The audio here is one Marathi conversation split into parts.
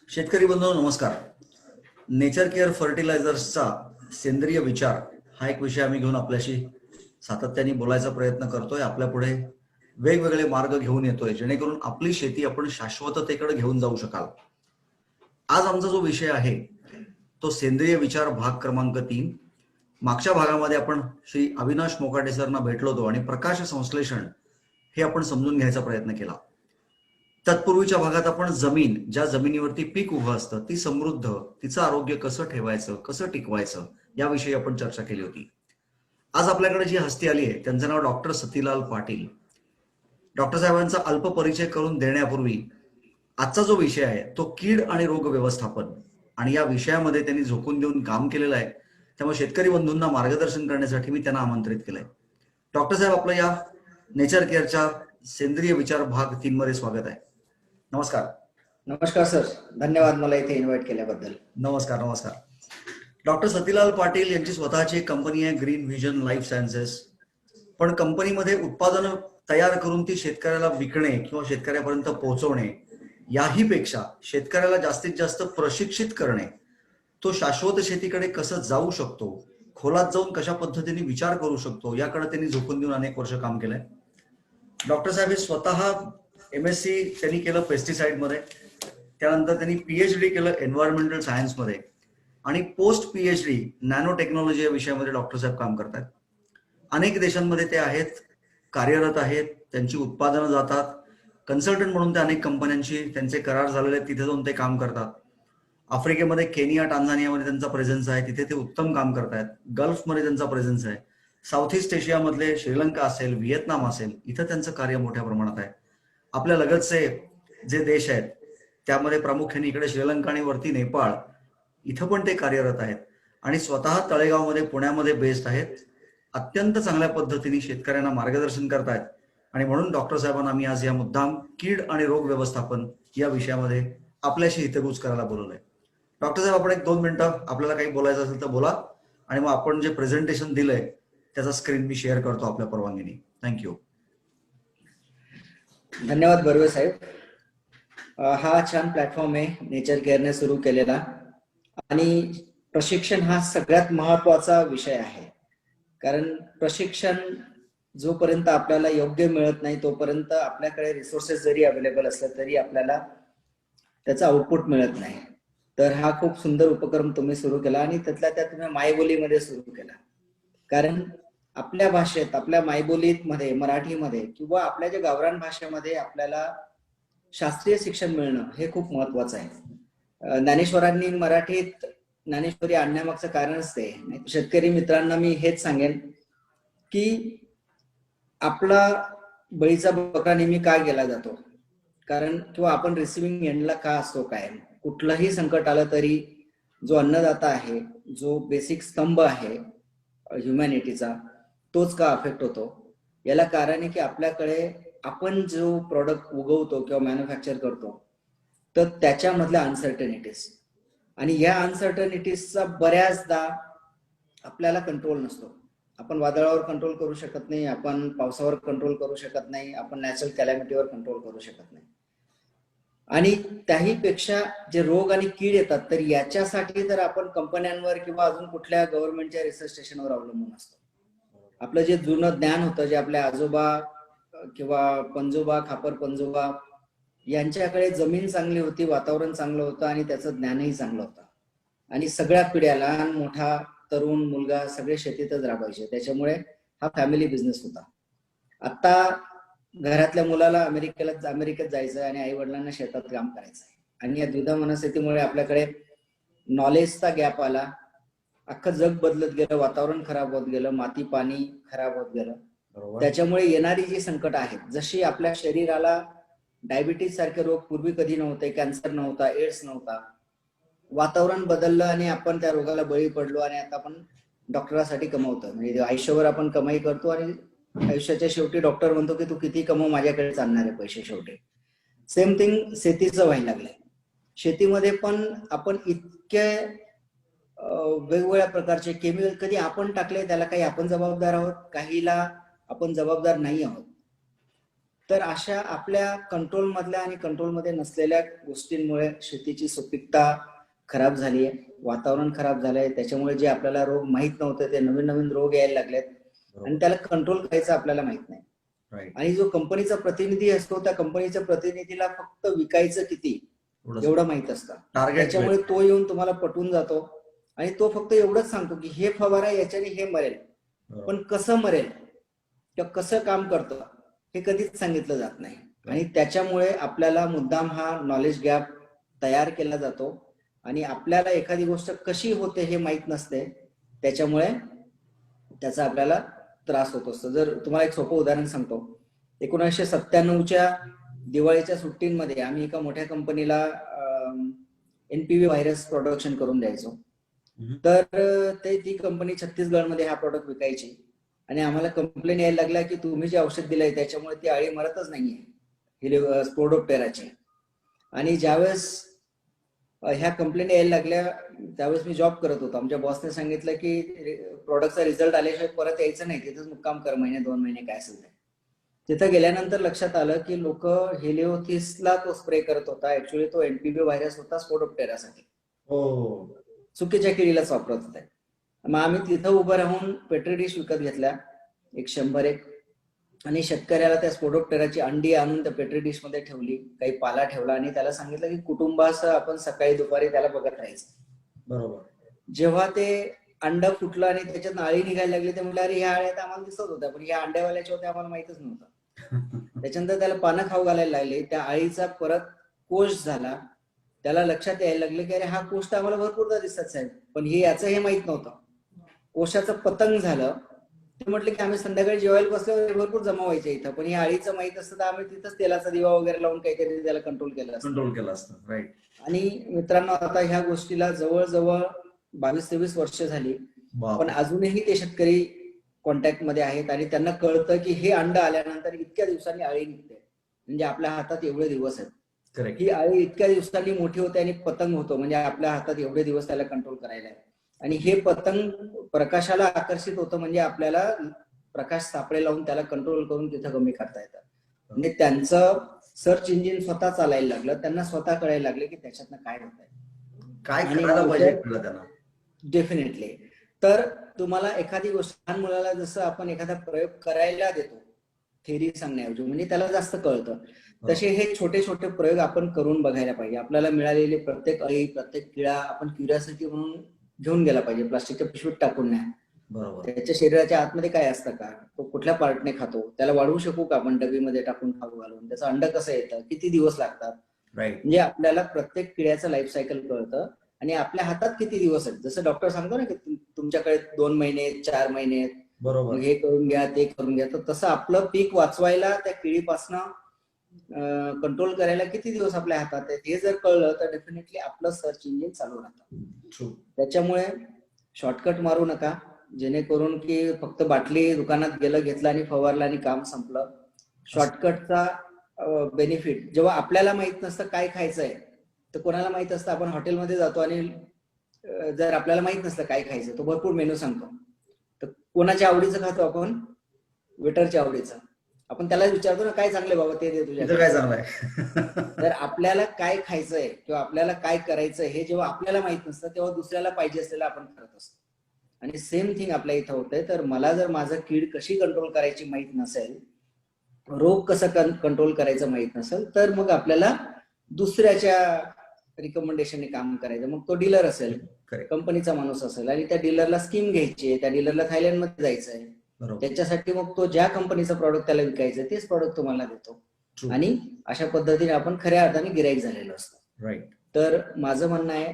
शेतकरी बंधू नमस्कार. नेचर केअर फर्टिलायझर्सचा सेंद्रिय विचार हा एक विषय आम्ही घेऊन आपल्याशी सातत्याने बोलायचा प्रयत्न करतोय. आपल्या पुढे वेगवेगळे मार्ग घेऊन येतोय जेणेकरून आपली शेती आपण शाश्वततेकडे घेऊन जाऊ शकाल. आज आमचा जो विषय आहे तो सेंद्रिय विचार भाग क्रमांक 3. मागच्या भागामध्ये आपण श्री अविनाश मोकाटे सरना भेटलो होतो आणि प्रकाश संश्लेषण हे आपण समजून घ्यायचा प्रयत्न केला. तत्पूर्वीच्या भागात आपण जमीन, ज्या जमिनीवरती पीक उभं असतं ती समृद्ध, तिचं आरोग्य कसं ठेवायचं, कसं टिकवायचं याविषयी आपण चर्चा केली होती. आज आपल्याकडे जी हस्ती आली आहे त्यांचं नाव डॉक्टर सतीलाल पाटील. डॉक्टर साहेबांचा अल्प परिचय करून देण्यापूर्वी आजचा जो विषय आहे तो कीड आणि रोग व्यवस्थापन, आणि या विषयामध्ये त्यांनी झोकून देऊन काम केलेलं आहे. त्यामुळे शेतकरी बंधूंना मार्गदर्शन करण्यासाठी मी त्यांना आमंत्रित केलंय. डॉक्टर साहेब, आपलं या नेचर केअरच्या सेंद्रिय विचार भाग 3 मध्ये स्वागत आहे. नमस्कार. नमस्कार सर, धन्यवाद मला इथे इन्व्हाइट केल्याबद्दल. नमस्कार नमस्कार. डॉक्टर सतीलाल पाटील यांची स्वतःची कंपनी आहे ग्रीन व्हिजन लाईफ सायन्सेस. पण कंपनीमध्ये उत्पादनं तयार करून ती शेतकऱ्याला विकणे किंवा शेतकऱ्यापर्यंत पोहोचवणे याही पेक्षा शेतकऱ्याला जास्तीत जास्त प्रशिक्षित करणे, तो शाश्वत शेतीकडे कसं जाऊ शकतो, खोलात जाऊन कशा पद्धतीने विचार करू शकतो याकडे त्यांनी झोकून देऊन अनेक वर्ष काम केलंय. डॉक्टर साहेब हे स्वतः MSc त्यांनी केलं पेस्टिसाइड मध्ये, त्यानंतर त्यांनी PhD केलं एन्व्हायरमेंटल सायन्स मध्ये, आणि पोस्ट PhD नॅनो टेक्नॉलॉजी या विषयामध्ये डॉक्टर साहेब काम करतात. अनेक देशांमध्ये ते आहेत, कार्यरत आहेत, त्यांची उत्पादनं जातात. कन्सल्टंट म्हणून ते अनेक कंपन्यांशी त्यांचे करार झालेले आहेत, तिथे जाऊन ते काम करतात. आफ्रिकेमध्ये केनिया, टांझानियामध्ये त्यांचा प्रेझेन्स आहे, तिथे ते उत्तम काम करतायत. गल्फमध्ये त्यांचा प्रेझेन्स आहे. साऊथ ईस्ट एशियामधले श्रीलंका असेल, व्हिएतनाम असेल, इथं त्यांचं कार्य मोठ्या प्रमाणात आहे. आपल्या लगतचे जे देश आहेत त्यामध्ये प्रामुख्याने इकडे श्रीलंका आणि वरती नेपाळ, इथं पण ते कार्यरत आहेत आणि स्वतः तळेगावमध्ये, पुण्यामध्ये बेस्ड आहेत. अत्यंत चांगल्या पद्धतीने शेतकऱ्यांना मार्गदर्शन करतायत आणि म्हणून डॉक्टर साहेबांना आम्ही आज या मुद्दाम कीड आणि रोग व्यवस्थापन या विषयामध्ये आपल्याशी हितगुज करायला बोलवलंय. डॉक्टर साहेब, आपण 1-2 मिनिटं आपल्याला काही बोलायचं असेल तर बोला, आणि मग आपण जे प्रेझेंटेशन दिलंय त्याचा स्क्रीन मी शेअर करतो आपल्या परवानगीने. थँक्यू. धन्यवाद बर्वे साहेब. हा छान प्लॅटफॉर्म आहे नेचर केअरने सुरू केलेला, आणि प्रशिक्षण हा सगळ्यात महत्वाचा विषय आहे. कारण प्रशिक्षण जोपर्यंत आपल्याला योग्य मिळत नाही तोपर्यंत आपल्याकडे रिसोर्सेस जरी अवेलेबल असले तरी आपल्याला त्याचा आउटपुट मिळत नाही. तर हा खूप सुंदर उपक्रम तुम्ही सुरू केला, आणि त्यातल्या त्यात तुम्ही मायबोलीमध्ये सुरू केला. कारण आपल्या भाषेत, आपल्या मायबोलीत मध्ये, मराठीमध्ये किंवा आपल्या ज्या गावरान भाषेमध्ये आपल्याला शास्त्रीय शिक्षण मिळणं हे खूप महत्वाचं आहे. ज्ञानेश्वरांनी मराठीत ज्ञानेश्वरी आणण्यामागचं कारणच ते. शेतकरी मित्रांना मी हेच सांगेन की आपला बळीचा बकरा नेहमी का गेला जातो, कारण किंवा आपण रिसिव्हिंग एंडला का असतो काय. कुठलंही संकट आलं तरी जो अन्नदाता आहे, जो बेसिक स्तंभ आहे ह्युमॅनिटीचा, तोच का अफेक्ट होतो. याला कारण आहे की आपल्याकडे आपण जो प्रोडक्ट उगवतो किंवा मॅन्युफॅक्चर करतो तर त्याच्यामधल्या अनसर्टनिटीज, आणि या अनसर्टनिटीजचा बऱ्याचदा आपल्याला कंट्रोल नसतो. आपण वादळावर कंट्रोल करू शकत नाही, आपण पावसावर कंट्रोल करू शकत नाही, आपण नॅचरल कॅलॅमिटीवर कंट्रोल करू शकत नाही. आणि त्याही पेक्षा जे रोग आणि कीड येतात तर याच्यासाठी तर आपण कंपन्यांवर किंवा अजून कुठल्या गव्हर्नमेंटच्या रिसर्च स्टेशनवर अवलंबून असतो. आपलं जे जुनं ज्ञान होतं, जे आपल्या आजोबा किंवा पंजोबा, खापर पंजोबा यांच्याकडे जमीन चांगली होती, वातावरण चांगलं होतं आणि त्याचं ज्ञानही चांगलं होतं, आणि सगळ्या पिढ्या, लहान मोठा, तरुण मुलगा सगळे शेतीतच राबायचे. त्याच्यामुळे हा फॅमिली बिझनेस होता. आता घरातल्या मुलाला अमेरिकेत जायचं आणि आई वडिलांना शेतात काम करायचं आहे, आणि या द्विधा मनस्थितीमुळे आपल्याकडे नॉलेजचा गॅप आला. अख्खं जग बदलत गेलं, वातावरण खराब होत गेलं, माती पाणी खराब होत गेलं. त्याच्यामुळे येणारी जी संकट आहेत, जशी आपल्या शरीराला डायबिटीज सारखे रोग पूर्वी कधी नव्हते, कॅन्सर नव्हता, एड्स नव्हता, वातावरण बदललं आणि आपण त्या रोगाला बळी पडलो, आणि आता आपण डॉक्टरासाठी कमवतो. म्हणजे आयुष्यभर आपण कमाई करतो आणि आयुष्याच्या शेवटी डॉक्टर म्हणतो की तू किती कमव, माझ्याकडे चालणार आहे पैसे शेवटी. सेम थिंग शेतीचं व्हायला लागलंय. शेतीमध्ये पण आपण इतके वेगवेगळ्या प्रकारचे केमिकल कधी आपण टाकले, त्याला काही आपण जबाबदार आहोत, काहीला आपण जबाबदार नाही आहोत. तर अशा आपल्या कंट्रोल मधल्या आणि कंट्रोल मध्ये नसलेल्या गोष्टींमुळे शेतीची सुपीकता खराब झाली आहे, वातावरण खराब झालंय, त्याच्यामुळे जे आपल्याला रोग माहित नव्हते ते नवीन नवीन रोग यायला लागलेत आणि त्याला कंट्रोल करायचं आपल्याला माहित नाही. आणि जो कंपनीचा प्रतिनिधी असतो त्या कंपनीच्या प्रतिनिधीला फक्त विकायचं किती एवढं माहित असतं. त्याच्यामुळे तो येऊन तुम्हाला पटवून जातो आणि तो फक्त एवढंच सांगतो की हे फवारा याच्याने हे मरेल, पण कसं मरेल किंवा कसं काम करतं हे कधीच सांगितलं जात नाही. आणि त्याच्यामुळे आपल्याला मुद्दाम हा नॉलेज गॅप तयार केला जातो आणि आपल्याला एखादी गोष्ट कशी होते हे माहित नसते, त्याच्यामुळे त्याचा आपल्याला त्रास होत असतो. जर तुम्हाला एक सोपं उदाहरण सांगतो, 1997च्या दिवाळीच्या सुट्टींमध्ये आम्ही एका मोठ्या कंपनीला एनपीव्ही व्हायरस प्रोडक्शन करून द्यायचो. तर ती कंपनी छत्तीसगडमध्ये हा प्रोडक्ट विकायची आणि आम्हाला कंप्लेन यायला लागला की तुम्ही जे औषध दिलंय त्याच्यामुळे ती अळी मरतच नाहीये स्पोडोप्टेराची. आणि ज्यावेळेस ह्या कंप्लेंट यायला लागल्या त्यावेळेस मी जॉब करत होतो. आमच्या बॉसने सांगितलं की प्रोडक्टचा रिझल्ट आल्याशिवाय परत यायचं नाही, तिथंच मुक्काम कर, महिने 2 महिने काय असेल ते. तिथं गेल्यानंतर लक्षात आलं की लोक हेलिओथिसला तो स्प्रे करत होता, ऍक्च्युअली तो एनपीव्ही व्हायरस होता स्पोडोप्टेरासाठी, चुकीच्या किडीलाच वापरत होते. मग आम्ही तिथं उभं राहून पेट्री डिश विकत घेतल्या 100 आणि शेतकऱ्याला त्या स्पोडोप्टेराची अंडी आणून त्या पेट्री डिश मध्ये ठेवली, काही पाला ठेवला आणि त्याला सांगितलं की कुटुंबासह आपण सकाळी दुपारी त्याला बघत राहायचं. बरोबर. जेव्हा ते अंड फुटलं आणि त्याच्यात अळी निघायला लागली ते म्हटलं अरे ह्या अळ्या तर आम्हाला दिसत होत्या पण ह्या अंड्यावाल्याच्या होत्या आम्हाला माहितच नव्हतं. त्याच्यानंतर त्याला पानं खाऊ घालायला लागले, त्या अळीचा परत कोश झाला, त्याला लक्षात यायला लागले की अरे हा कोश तर आम्हाला भरपूरदा दिसत साहेब, पण हे याचं हे माहित नव्हतं. कोशाचं पतंग झालं. ते म्हटलं की आम्ही संध्याकाळी जेवायला बसल्यावर भरपूर जमा व्हायचे इथं, पण हे अळीचं माहित असतं तर आम्ही तिथंच तेलाचा दिवा वगैरे लावून काहीतरी त्याला कंट्रोल केलं असतं. राईट. आणि मित्रांनो आता ह्या गोष्टीला जवळजवळ 22-23 वर्ष झाली, पण अजूनही ते शेतकरी कॉन्टॅक्ट मध्ये आहेत आणि त्यांना कळतं की हे अंड आल्यानंतर इतक्या दिवसांनी अळी निघते, म्हणजे आपल्या हातात एवढे दिवस आहेत. ही अळी इतक्या दिवसांनी मोठी होते आणि पतंग होतो, म्हणजे आपल्या हातात एवढे दिवस त्याला कंट्रोल करायला आहे. आणि हे पतंग प्रकाशाला आकर्षित होतं, म्हणजे आपल्याला प्रकाश सापळे लावून त्याला कंट्रोल करून तिथं कमी करता येतं. म्हणजे त्यांचं सर्च इंजिन स्वतः चालायला लागलं, त्यांना स्वतः कळायला लागले की त्याच्यातनं काय होत आहे, काय करायला पाहिजे त्यांना. डेफिनेटली. तर तुम्हाला एखादी गोष्ट, लहान मुलाला जसं आपण एखादा प्रयोग करायला देतो थेरी सांगण्याऐवजी, म्हणजे त्याला जास्त कळतं, तसे हे छोटे छोटे प्रयोग आपण करून बघायला पाहिजे. आपल्याला मिळालेली प्रत्येक अळी, प्रत्येक किडा आपण क्युरिओसिटी म्हणून घेऊन गेला पाहिजे, प्लास्टिकच्या पिशवीत टाकून नाही. बरोबर. त्याच्या शरीराच्या आतमध्ये काय असतं का, तो कुठल्या पार्टने खातो, त्याला वाढवू शकू का आपण डबीमध्ये टाकून खाऊ घालून, त्याचं अंड कसं येतं, किती दिवस लागतात. म्हणजे आपल्याला प्रत्येक किड्याचं लाईफ सायकल कळतं आणि आपल्या हातात किती दिवस आहेत. जसं डॉक्टर सांगतो ना की तुमच्याकडे 2 महिने 4 महिने, बरोबर, हे करून घ्या ते करून घ्या, तर तसं आपलं पीक वाचवायला त्या किडीपासनं कंट्रोल करायला किती दिवस आपल्या हातात आहेत हे जर कळलं तर डेफिनेटली आपलं सर्च इंजिन चालू राहतं. त्याच्यामुळे शॉर्टकट मारू नका, जेणेकरून की फक्त बाटली दुकानात गेलं, घेतलं आणि फवारलं आणि काम संपलं. शॉर्टकटचा बेनिफिट जेव्हा आपल्याला माहित नसतं काय खायचंय, तर कोणाला माहित असतं, आपण हॉटेलमध्ये जातो आणि जर आपल्याला माहित नसतं काय खायचं, तो भरपूर मेनू सांगतो, तर कोणाच्या आवडीचं खातो आपण, वेटरच्या आवडीचं. आपण त्याला विचारतो ना काय चांगलंय बाबा ते दे, तुझ्या काय चांगलंय. तर आपल्याला काय खायचंय किंवा आपल्याला काय करायचंय हे जेव्हा आपल्याला माहित नसतं तेव्हा दुसऱ्याला पाहिजे असलेलं आपण करत असतो. आणि सेम थिंग आपल्या इथं होतंय. तर मला जर माझं कीड कशी कंट्रोल करायची माहित नसेल, रोग कसं कंट्रोल करायचं माहित नसेल, तर मग आपल्याला दुसऱ्याच्या रिकमेंडेशनने काम करायचं. मग तो डीलर असेल, कंपनीचा माणूस असेल आणि त्या डीलरला स्कीम घ्यायची आहे, त्या डीलरला थायलंडमध्ये जायचंय, त्याच्यासाठी मग तो ज्या कंपनीचं प्रॉडक्ट त्याला विकायचं तेच प्रॉडक्ट तुम्हाला देतो. आणि अशा पद्धतीने आपण खऱ्या अर्थाने गिराईक झालेलो असतो. राईट. तर माझं म्हणणं आहे,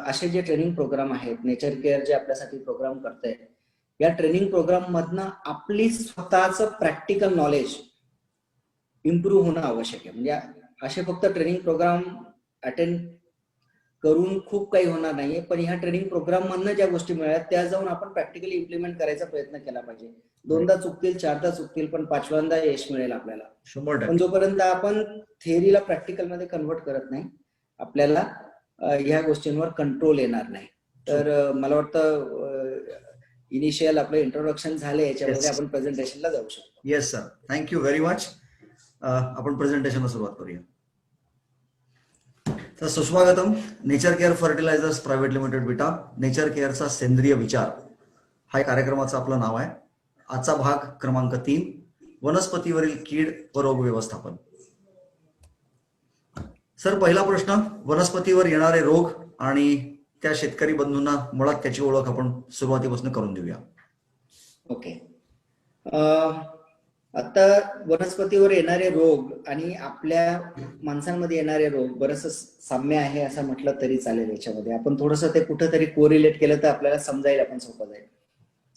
असे जे ट्रेनिंग प्रोग्राम आहेत, नेचर केअर जे आपल्यासाठी प्रोग्राम करतंय, या ट्रेनिंग प्रोग्राम मधनं आपली स्वतःचं प्रॅक्टिकल नॉलेज इम्प्रूव्ह होणं आवश्यक आहे. म्हणजे असे फक्त ट्रेनिंग प्रोग्राम अटेंड करून खूप काही होणार नाहीये, पण ह्या ट्रेनिंग प्रोग्राम मधनं ज्या गोष्टी मिळाल्या त्या जाऊन आपण प्रॅक्टिकली इम्प्लिमेंट करायचा प्रयत्न केला पाहिजे. 2दा चुकतील, 4दा चुकतील, पण 5व्यांदा यश मिळेल आपल्याला. पण जोपर्यंत आपण थेअरीला प्रॅक्टिकल मध्ये कन्वर्ट करत नाही, आपल्याला ह्या गोष्टींवर कंट्रोल येणार नाही. तर मला वाटतं इनिशियल आपलं इंट्रोडक्शन झालं, याच्यामध्ये आपण प्रेझेंटेशनला जाऊ शकतो. Yes sir, thank you very much. आपण प्रेझेंटेशनला सुरुवात करूया. तर सुस्वागतम. Nature care fertilisers private limited Vita, nature केअरचा सेंद्रिय विचार हा कार्यक्रमाचं आपलं नाव आहे. आजचा भाग क्रमांक 3, वनस्पतीवरील कीड व रोग व्यवस्थापन. सर, पहिला प्रश्न, वनस्पतीवर येणारे रोग आणि त्या शेतकरी बंधूंना मुळात त्याची ओळख आपण सुरुवातीपासून करून देऊया. ओके. आता वनस्पतीवर येणारे रोग आणि आपल्या माणसांमध्ये येणारे रोग बरंच साम्य आहे असं म्हटलं तरी चालेल. याच्यामध्ये आपण थोडंसं ते कुठंतरी कोरिलेट केलं तर आपल्याला समजायला पण सोपं जाईल.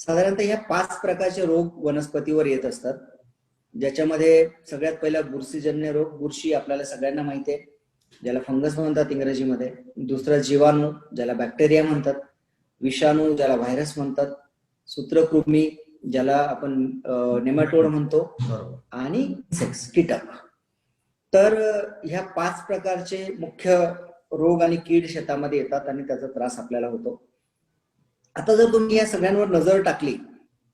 साधारणतः ह्या 5 प्रकारचे रोग वनस्पतीवर येत असतात, ज्याच्यामध्ये सगळ्यात पहिला बुरशीजन्य रोग. बुरशी आपल्याला सगळ्यांना माहिती आहे, ज्याला फंगस म्हणतात इंग्रजीमध्ये. दुसरा जीवाणू, ज्याला बॅक्टेरिया म्हणतात. विषाणू, ज्याला व्हायरस म्हणतात. सूत्रकृमी, ज्याला आपण नेमॅटोड म्हणतो. आणि इन्सेक्ट्स, कीटक. तर ह्या 5 प्रकारचे मुख्य रोग आणि कीड शेतामध्ये येतात आणि त्याचा त्रास आपल्याला होतो. आता जर तुम्ही या सगळ्यांवर नजर टाकली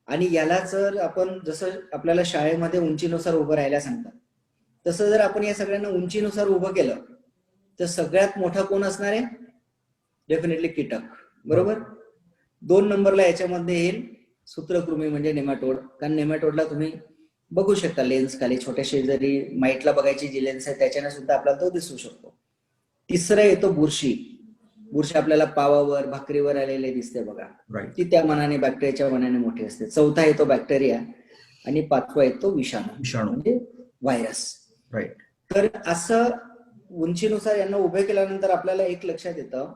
आणि याला जर आपण, जसं आपल्याला शाळेमध्ये उंचीनुसार उभं राहायला सांगतात, तसं जर आपण या सगळ्यांना उंचीनुसार उभं केलं तर सगळ्यात मोठा कोण असणार आहे? डेफिनेटली कीटक, बरोबर. 2 नंबरला याच्यामध्ये येईल सूत्रकृमी म्हणजे नेमॅटोड. कारण नेमॅटोडला तुम्ही बघू शकता लेन्स खाली, छोट्याशी जरी माईटला बघायची जी लेन्स आहे त्याच्याने सुद्धा आपल्याला तो दिसू शकतो. तिसरा येतो बुरशी. बुरशी आपल्याला पावावर, भाकरीवर आलेले दिसते बघा, ती त्या मानाने बॅक्टेरियाच्या मानाने मोठी असते. चौथा येतो बॅक्टेरिया आणि 5वा येतो विषाणू म्हणजे व्हायरस. तर असं उंचीनुसार यांना उभे केल्यानंतर आपल्याला एक लक्षात येतं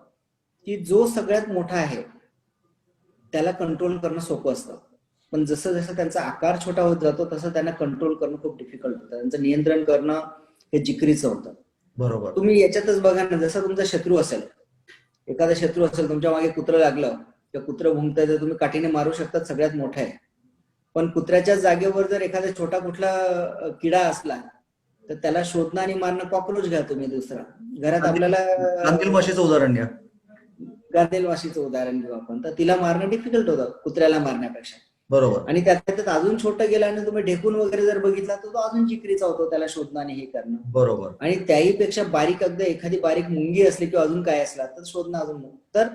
की जो सगळ्यात मोठा आहे त्याला कंट्रोल करणं सोपं असतं, पण जसं जसं त्यांचा आकार छोटा होत जातो तसं त्यांना कंट्रोल करणं खूप डिफिकल्ट होतं. त्यांचं नियंत्रण करणं हे जिकरीचं होतं. बरोबर. तुम्ही याच्यातच बघा ना, जसं तुमचा शत्रू असेल, एखादा शत्रू असेल, तुमच्या मागे कुत्रं लागलं, त्या कुत्रं भुंकतंय तर तुम्ही काठीने मारू शकतात, सगळ्यात मोठा आहे. पण कुत्र्याच्या जागेवर जर एखादा छोटा कुठला किडा असला तर त्याला शोधणं आणि मारणं, कॉक्रोच घ्या तुम्ही दुसरा. घरात आपल्याला गांधील माशीचं उदाहरण घ्या. गांधील माशीचं उदाहरण घेऊ आपण, तर तिला मारणं डिफिकल्ट होतं कुत्र्याला मारण्यापेक्षा. बरोबर. आणि त्यात अजून छोटं गेलं आणि तुम्ही ढेकून वगैरे जर बघितला तर तो अजून जिकरीचा होतो, त्याला शोधणं आणि हे करणं. बरोबर. आणि त्याही पेक्षा बारीक, अगदी एखादी बारीक मुंगी असली किंवा अजून काय असला तर शोधणं अजून. तर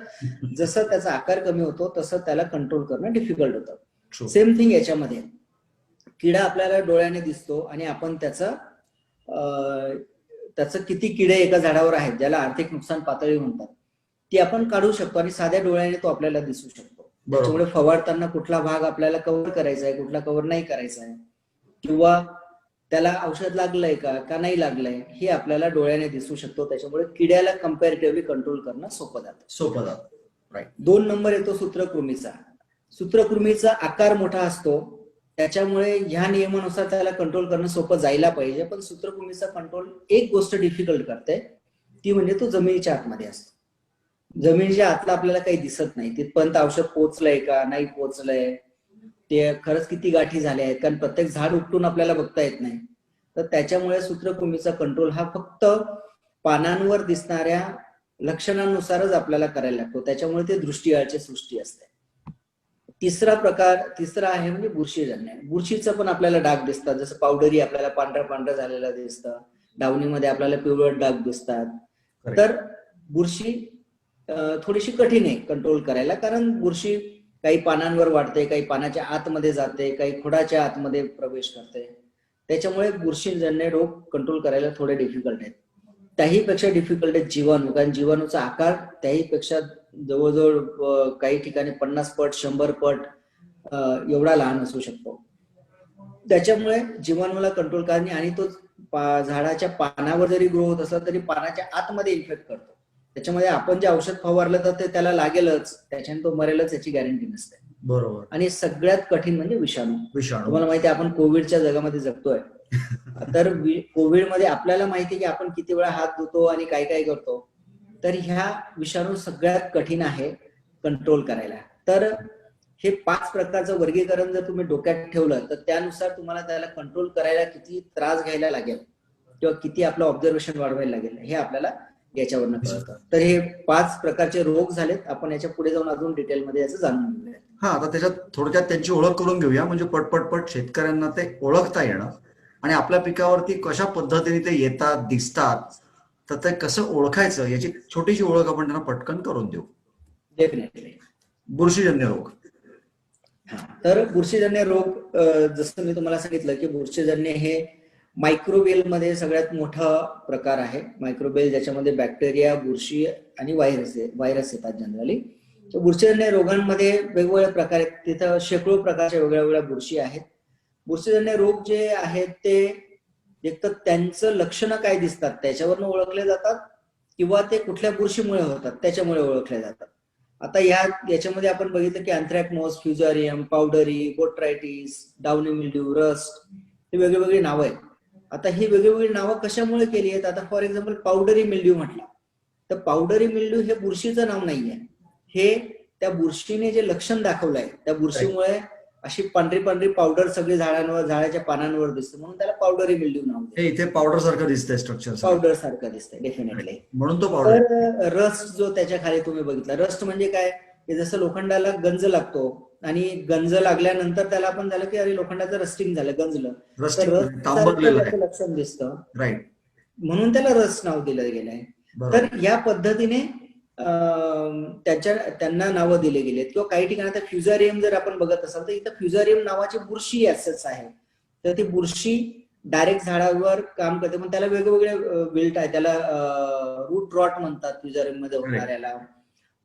जसं त्याचा आकार कमी होतो तसं त्याला कंट्रोल करणं डिफिकल्ट होतं. सेम थिंग याच्यामध्ये किडा आपल्याला डोळ्याने दिसतो आणि आपण त्याचं किती किडे एका झाडावर आहेत, ज्याला आर्थिक नुकसान पातळी म्हणतात, ती आपण काढू शकतो आणि साध्या डोळ्याने तो आपल्याला दिसू शकतो. त्याच्यामुळे फवारताना कुठला भाग आपल्याला कव्हर करायचा आहे, कुठला कव्हर नाही करायचा आहे, किंवा त्याला औषध लागलंय का नाही लागलंय, हे आपल्याला डोळ्याने दिसू शकतो. त्याच्यामुळे किड्याला कम्पॅरेटिव्हली कंट्रोल करणं सोपं जातं. 2 नंबर येतो सूत्रकृमीचा. सूत्रकृमीचा आकार मोठा असतो, त्याच्यामुळे ह्या नियमानुसार त्याला कंट्रोल करणं सोपं जायला पाहिजे. पण सूत्रकृमीचा कंट्रोल एक गोष्ट डिफिकल्ट करते, ती म्हणजे तो जमिनीच्या आतमध्ये असतो. जमिनीच्या आतला आपल्याला काही दिसत नाही, तिथपर्यंत औषध पोहोचलंय का नाही पोहोचलंय, ते खरंच किती गाठी झाल्या आहेत, कारण प्रत्येक झाड उपटून आपल्याला बघता येत नाही. तर त्याच्यामुळे सूत्रकृमीचा कंट्रोल हा फक्त पानांवर दिसणाऱ्या लक्षणांनुसारच आपल्याला करायला लागतो. त्याच्यामुळे ते दृष्टीआळची सृष्टी असते. तिसरा आहे म्हणजे बुरशीजन्य. बुरशीचं पण आपल्याला डाग दिसतात, जसं पावडरी आपल्याला पांढरं झालेलं दिसतं, डावणीमध्ये आपल्याला पिवळट डाग दिसतात. तर बुरशी थोडीशी कठीण आहे कंट्रोल करायला, कारण बुरशी काही पानांवर वाढते, काही पानाच्या आतमध्ये जाते, काही खोडाच्या आतमध्ये प्रवेश करते. त्याच्यामुळे बुरशीजन्य रोग कंट्रोल करायला थोडे डिफिकल्ट आहेत. त्याहीपेक्षा डिफिकल्ट आहे जीवाणू, कारण जीवाणूचा आकार त्याहीपेक्षा जवळजवळ काही ठिकाणी 50 पट 100 पट एवढा लहान असू शकतो. त्याच्यामुळे जीवाणूला कंट्रोल करणे, आणि तो झाडाच्या पानावर जरी ग्रो होत असला तरी पानाच्या आतमध्ये इन्फेक्ट करतो. त्याच्यामध्ये आपण जे औषध फवारलं तर ते त्याला लागेलच, त्याच्याने तो मरेलच याची गॅरंटी नसते. बरोबर. आणि सगळ्यात कठीण म्हणजे विषाणू. तुम्हाला माहिती आहे आपण कोविडच्या जगामध्ये जगतोय. तर कोविडमध्ये आपल्याला माहिती आहे की आपण किती वेळा हात धुतो आणि काय काय करतो. तर ह्या विषाणू सगळ्यात कठीण आहे कंट्रोल करायला. तर हे 5 प्रकारचं वर्गीकरण जर तुम्ही डोक्यात ठेवलं तर त्यानुसार तुम्हाला त्याला कंट्रोल करायला किती त्रास घ्यायला लागेल किंवा किती आपलं ऑब्झर्वेशन वाढवायला लागेल हे आपल्याला याच्यावरनं कळतं. तर हे 5 प्रकारचे रोग झालेत. आपण याच्या पुढे जाऊन अजून डिटेलमध्ये याचं जाणून घेऊया. आता त्याच्यात थोडक्यात त्यांची ओळख करून घेऊया, म्हणजे पटपट शेतकऱ्यांना ते ओळखता येणं. आणि आपल्या पिकावरती कशा पद्धतीने ते येतात, दिसतात, तर ते कसं ओळखायचं याची छोटीशी ओळख आपण त्यांना पटकन करून देऊ. डेफिनेटली. बुरशीजन्य रोग. तर बुरशीजन्य रोग, जसं मी तुम्हाला सांगितलं की बुरशीजन्य हे मायक्रोबियल मध्ये सगळ्यात मोठा प्रकार आहे. मायक्रोबियल ज्याच्यामध्ये बॅक्टेरिया, बुरशी आणि व्हायरस येतात जनरली. तर बुरशीजन्य रोगांमध्ये वेगवेगळे प्रकार आहेत. तिथं शेकडो प्रकारच्या वेगळ्या वेगळ्या बुरशी आहेत. बुरशीजन्य रोग जे आहेत ते एक तर त्यांचं लक्षणं काय दिसतात त्याच्यावरनं ओळखले जातात, किंवा ते कुठल्या बुरशीमुळे होतात त्याच्यामुळे ओळखले जातात. आता याच्यामध्ये आपण बघितलं की anthracnose, fusarium, powdery, botrytis, downy mildew, rust, हे वेगवेगळी नावं आहेत. आता ही वेगवेगळी नावं कशामुळे केली आहेत? आता फॉर एक्झाम्पल पावडरी मिल्ड्यू म्हटलं तर पावडरी मिल्ड्यू हे बुरशीचं नाव नाहीये, हे त्या बुरशीने जे लक्षण दाखवलंय त्या बुरशीमुळे अशी पांढरी पांढरी पावडर सगळी झाडांवर, झाडाच्या पानांवर दिसते, म्हणून त्याला पावडरी मिल्ड्यू नाव हे इथे पावडर सारखं दिसतंय स्ट्रक्चर. पावडर सारखं दिसतंय डेफिनेटली. म्हणून तो पावडर. तर रस्ट जो त्याच्या खाली तुम्ही बघितला, रस्ट म्हणजे काय, की जसं लोखंडाला गंज लागतो आणि गंज लागल्यानंतर त्याला आपण झालं की अरे लोखंडाचं रस्टिंग झालं, गंजलं, तर रस्ट लक्षण दिसतं, राईट, म्हणून त्याला रस्ट नाव दिलं गेलंय. तर या पद्धतीने त्यांना नावं दिले गेलेत. किंवा काही ठिकाणी आता फ्युजारियम जर आपण बघत असाल तर इथं फ्युजारियम नावाची बुरशी असंच आहे. तर ती बुरशी डायरेक्ट झाडावर काम करते, पण त्याला वेगवेगळे विल्ट आहे, त्याला रूट रॉट म्हणतात फ्युजारियम मध्ये होणाऱ्याला.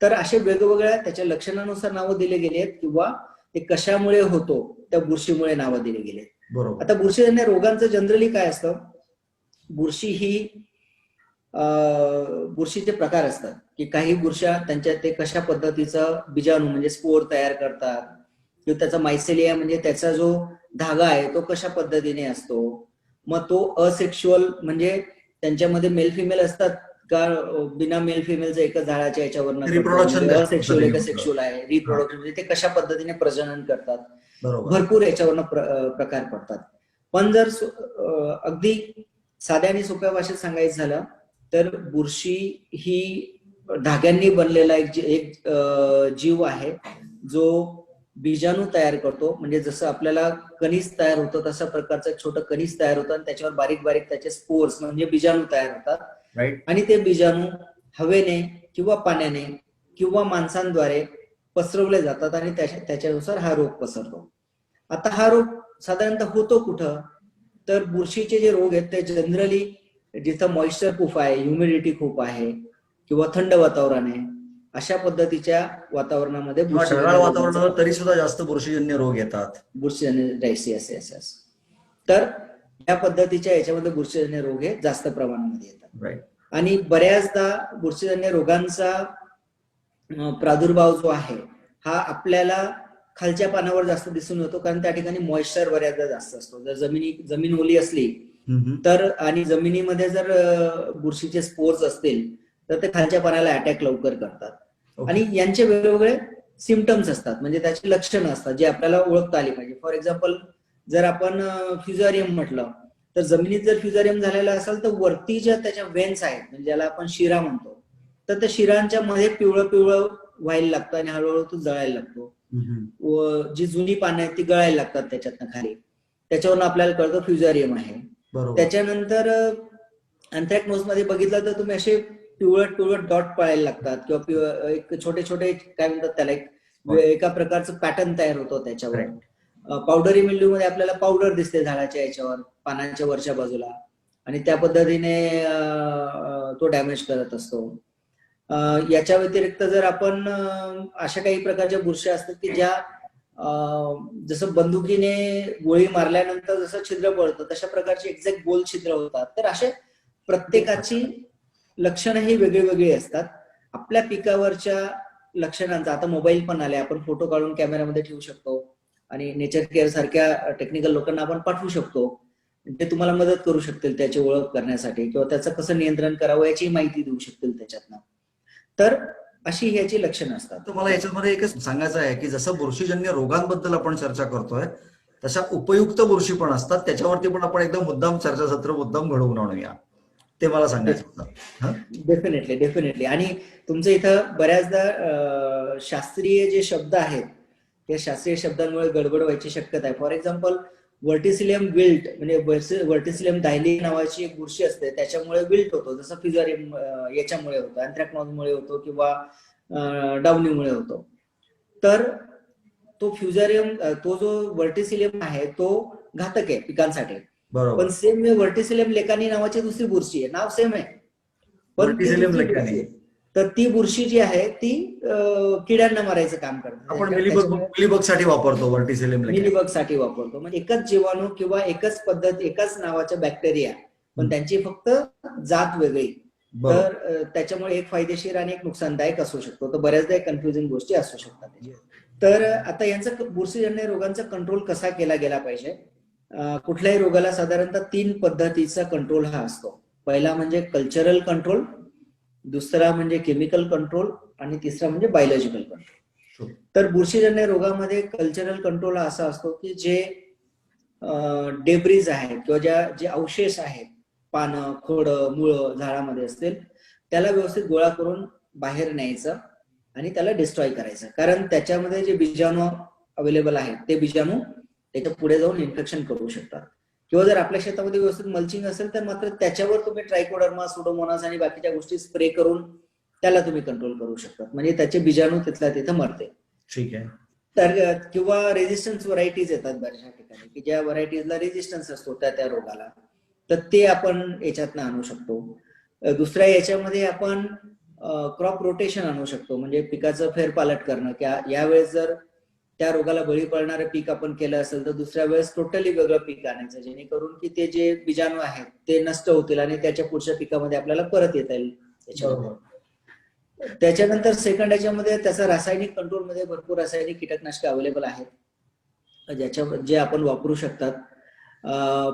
तर असे वेगवेगळ्या त्याच्या लक्षणानुसार नावं दिले गेली आहेत, किंवा ते कशामुळे होतो त्या बुरशीमुळे नावं दिली गेली आहेत. आता बुरशीजन्य रोगांचं जनरली काय असतं, बुरशी ही बुरशीचे प्रकार असतात की काही बुरशा त्यांच्या ते कशा पद्धतीचं बीजाणू म्हणजे स्पोर तयार करतात, किंवा त्याचा मायसेलिया म्हणजे त्याचा जो धागा आहे तो कशा पद्धतीने असतो. मग तो असेक्शुअल म्हणजे त्यांच्यामध्ये मेल फिमेल असतात का बिना मेल फिमेलचं एकच झाडाच्या याच्यावर, असेक्शुअल एक सेक्शुअल आहे, रिप्रोडक्शन म्हणजे ते कशा पद्धतीने प्रजनन करतात, भरपूर याच्यावरनं प्रकार पडतात. पण जर अगदी साध्या आणि सोप्या भाषेत सांगायचं झालं तर बुरशी ही धाग्यांनी बनलेला एक जीव आहे जो बीजाणू तयार करतो. म्हणजे जसं आपल्याला कणीस तयार होतं तशा प्रकारचं छोटं कणीस तयार होतं आणि त्याच्यावर बारीक बारीक त्याचे स्पोर्स म्हणजे बीजाणू तयार होतात. आणि ते बीजाणू हवेने किंवा पाण्याने किंवा माणसांद्वारे पसरवले जातात आणि त्याच्यानुसार हा रोग पसरतो. आता हा रोग साधारणतः होतो कुठं, तर बुरशीचे जे रोग आहेत ते जनरली जिथं मॉइश्चर खूप आहे, ह्युमिडिटी खूप आहे किंवा थंड वातावरण आहे, अशा पद्धतीच्या वातावरणामध्ये वातावरणावर तरी सुद्धा जास्त बुरशीजन्य रोग येतात. बुरशीजन्य तर या पद्धतीच्या याच्यामध्ये बुरशीजन्य रोग हे जास्त प्रमाणामध्ये येतात. आणि बऱ्याचदा बुरशीजन्य रोगांचा प्रादुर्भाव जो आहे हा आपल्याला खालच्या पानावर जास्त दिसून येतो, कारण त्या ठिकाणी मॉइश्चर बऱ्याचदा जास्त असतो. जर जमीन ओली असली तर आणि जमिनीमध्ये जर बुरशीचे स्पोर्स असतील तर ते खालच्या पानाला अटॅक लवकर करतात. आणि यांचे वेगवेगळे सिम्पटम्स असतात, म्हणजे त्याची लक्षणं असतात जे आपल्याला ओळखता आली पाहिजे. फॉर एक्झाम्पल जर आपण फ्युजारियम म्हटलं तर जमिनीत जर फ्युजारियम झालेला असेल तर वरती ज्या त्याच्या वेन्स आहेत म्हणजे ज्याला आपण शिरा म्हणतो, तर त्या शिरांच्या मध्ये पिवळं पिवळं व्हायला लागतं आणि हळूहळू तो जळायला लागतो. जी जुनी पानं आहेत ती गळायला लागतात त्याच्यातनं खाली, त्याच्यावरून आपल्याला कळतं फ्युजारियम आहे. त्याच्यानंतर अँथ्रॅकनोज मध्ये बघितलं तर तुम्ही असे पिवळट पिवळट डॉट पळायला लागतात, किंवा एक छोटे छोटे काय म्हणतात त्याला एका प्रकारचं पॅटर्न तयार होतो त्याच्यावर. पावडरी मिल्ड्यू मध्ये आपल्याला पावडर दिसते झाडाच्या याच्यावर पानांच्या वरच्या बाजूला, आणि त्या पद्धतीने तो डॅमेज करत असतो. याच्या व्यतिरिक्त जर आपण अशा काही प्रकारच्या बुरशी असतात की ज्या जसं बंदुकीने गोळी मारल्यानंतर जसं छिद्र पडतं तशा प्रकारची एक्झॅक्ट गोल छिद्र होतात. तर असे प्रत्येकाची लक्षणं ही वेगळी वेगळी असतात. आपल्या पिकावरच्या लक्षणांचा आता मोबाईल पण आले, आपण फोटो काढून कॅमेऱ्यामध्ये ठेवू शकतो आणि नेचर केअर सारख्या टेक्निकल लोकांना आपण पाठवू शकतो, ते तुम्हाला मदत करू शकतील त्याची ओळख करण्यासाठी, किंवा त्याचं कसं नियंत्रण करावं याची माहिती देऊ शकतील त्याच्यातनं. तर अशी ह्याची लक्षणं असतात. तर मला याच्यामध्ये एकच सांगायचं आहे की जसं बुरशीजन्य रोगांबद्दल आपण चर्चा करतोय तशा उपयुक्त बुरशी पण असतात, त्याच्यावरती पण आपण एकदम मुद्दाम चर्चासत्र मुद्दाम घडवून आणूया, ते मला सांगायचं होतं. डेफिनेटली. आणि तुमचं इथं बऱ्याचदा शास्त्रीय जे शब्द आहेत त्या शास्त्रीय शब्दांमुळे गडबड व्हायची शक्यता आहे. फॉर एक्झाम्पल व्हर्टिसिलियम विल्ट म्हणजे व्हर्टिसिलियम डायली नावाची एक बुरशी असते, त्याच्यामुळे विल्ट होतो. जसं फ्युजारियम याच्यामुळे होतो, अँथ्रॅकनॉजमुळे होतो किंवा डाउनीमुळे होतो. तर तो फ्युजारियम, तो जो व्हर्टिसिलियम आहे तो घातक आहे पिकांसाठी. बरोबर. पण सेम व्हर्टिसिलियम लेकानी नावाची दुसरी बुरशी आहे, नाव सेम आहे पण ती Verticillium दुसरी lecani. बुरशी आहे. तर ती बुरशी जी आहे ती किड्यांना मारायचं काम करते. आपण मिलीबग साठी वापरतो Verticillium lecani. मिलीबग साठी वापरतो. म्हणजे एकच जीवाणू किंवा एकच पद्धत, एकाच नावाच्या बॅक्टेरिया, पण त्यांची फक्त जात वेगळी. तर त्याच्यामुळे एक फायदेशीर आणि एक नुकसानदायक असू शकतो. तर बऱ्याचदा कन्फ्युजिंग गोष्टी असू शकतात. तर आता यांचा बुरशीजन्य रोगांचा कंट्रोल कसा केला गेला पाहिजे? कुठल्याही रोगाला साधारणतः 3 पद्धतीचा कंट्रोल हा असतो. पहिला म्हणजे कल्चरल कंट्रोल, दुसरा म्हणजे केमिकल कंट्रोल आणि तिसरा म्हणजे बायोलॉजिकल कंट्रोल. तर बुरशीजन्य रोगामध्ये कल्चरल कंट्रोल हा असा असतो की जे डेब्रीज आहेत किंवा जे अवशेष आहेत, पानं, खोडं, मुळं झाडामध्ये असतील, त्याला व्यवस्थित गोळा करून बाहेर न्यायचं आणि त्याला डिस्ट्रॉय करायचं. कारण त्याच्यामध्ये जे बीजाणू अवेलेबल आहेत ते बीजाणू त्याच्या पुढे जाऊन इन्फेक्शन करू शकतात. किंवा जर आपल्या शेतामध्ये व्यवस्थित मल्चिंग असेल तर मात्र त्याच्यावर तुम्ही ट्रायकोडर्मा, सुडोमोनास आणि बाकीच्या गोष्टी स्प्रे करून त्याला तुम्ही कंट्रोल करू शकता. म्हणजे त्याचे बीजाणू तिथल्या तिथं मरते. ठीक आहे. तर किंवा रेझिस्टन्स व्हरायटीज येतात बऱ्याचशा ठिकाणी की ज्या व्हरायटीजला रेझिस्टन्स असतो त्या रोगाला, तर ते आपण याच्यातनं आणू शकतो. दुसऱ्या याच्यामध्ये आपण क्रॉप रोटेशन आणू शकतो. म्हणजे पिकाचं फेरपालट करणं, की यावेळेस जर त्या रोगाला बळी पडणारं पीक आपण केलं असेल तर दुसऱ्या वेळेस टोटली वेगळं पीक आणायचं, जेणेकरून की ते जे बीजाणू आहेत ते नष्ट होतील आणि त्याच्या पुढच्या पिकामध्ये आपल्याला परत येता येईल. त्याच्यानंतर सेकंड याच्यामध्ये त्याचा रासायनिक कंट्रोलमध्ये भरपूर रासायनिक कीटकनाशके अवेलेबल आहेत जे आपण वापरू शकतात.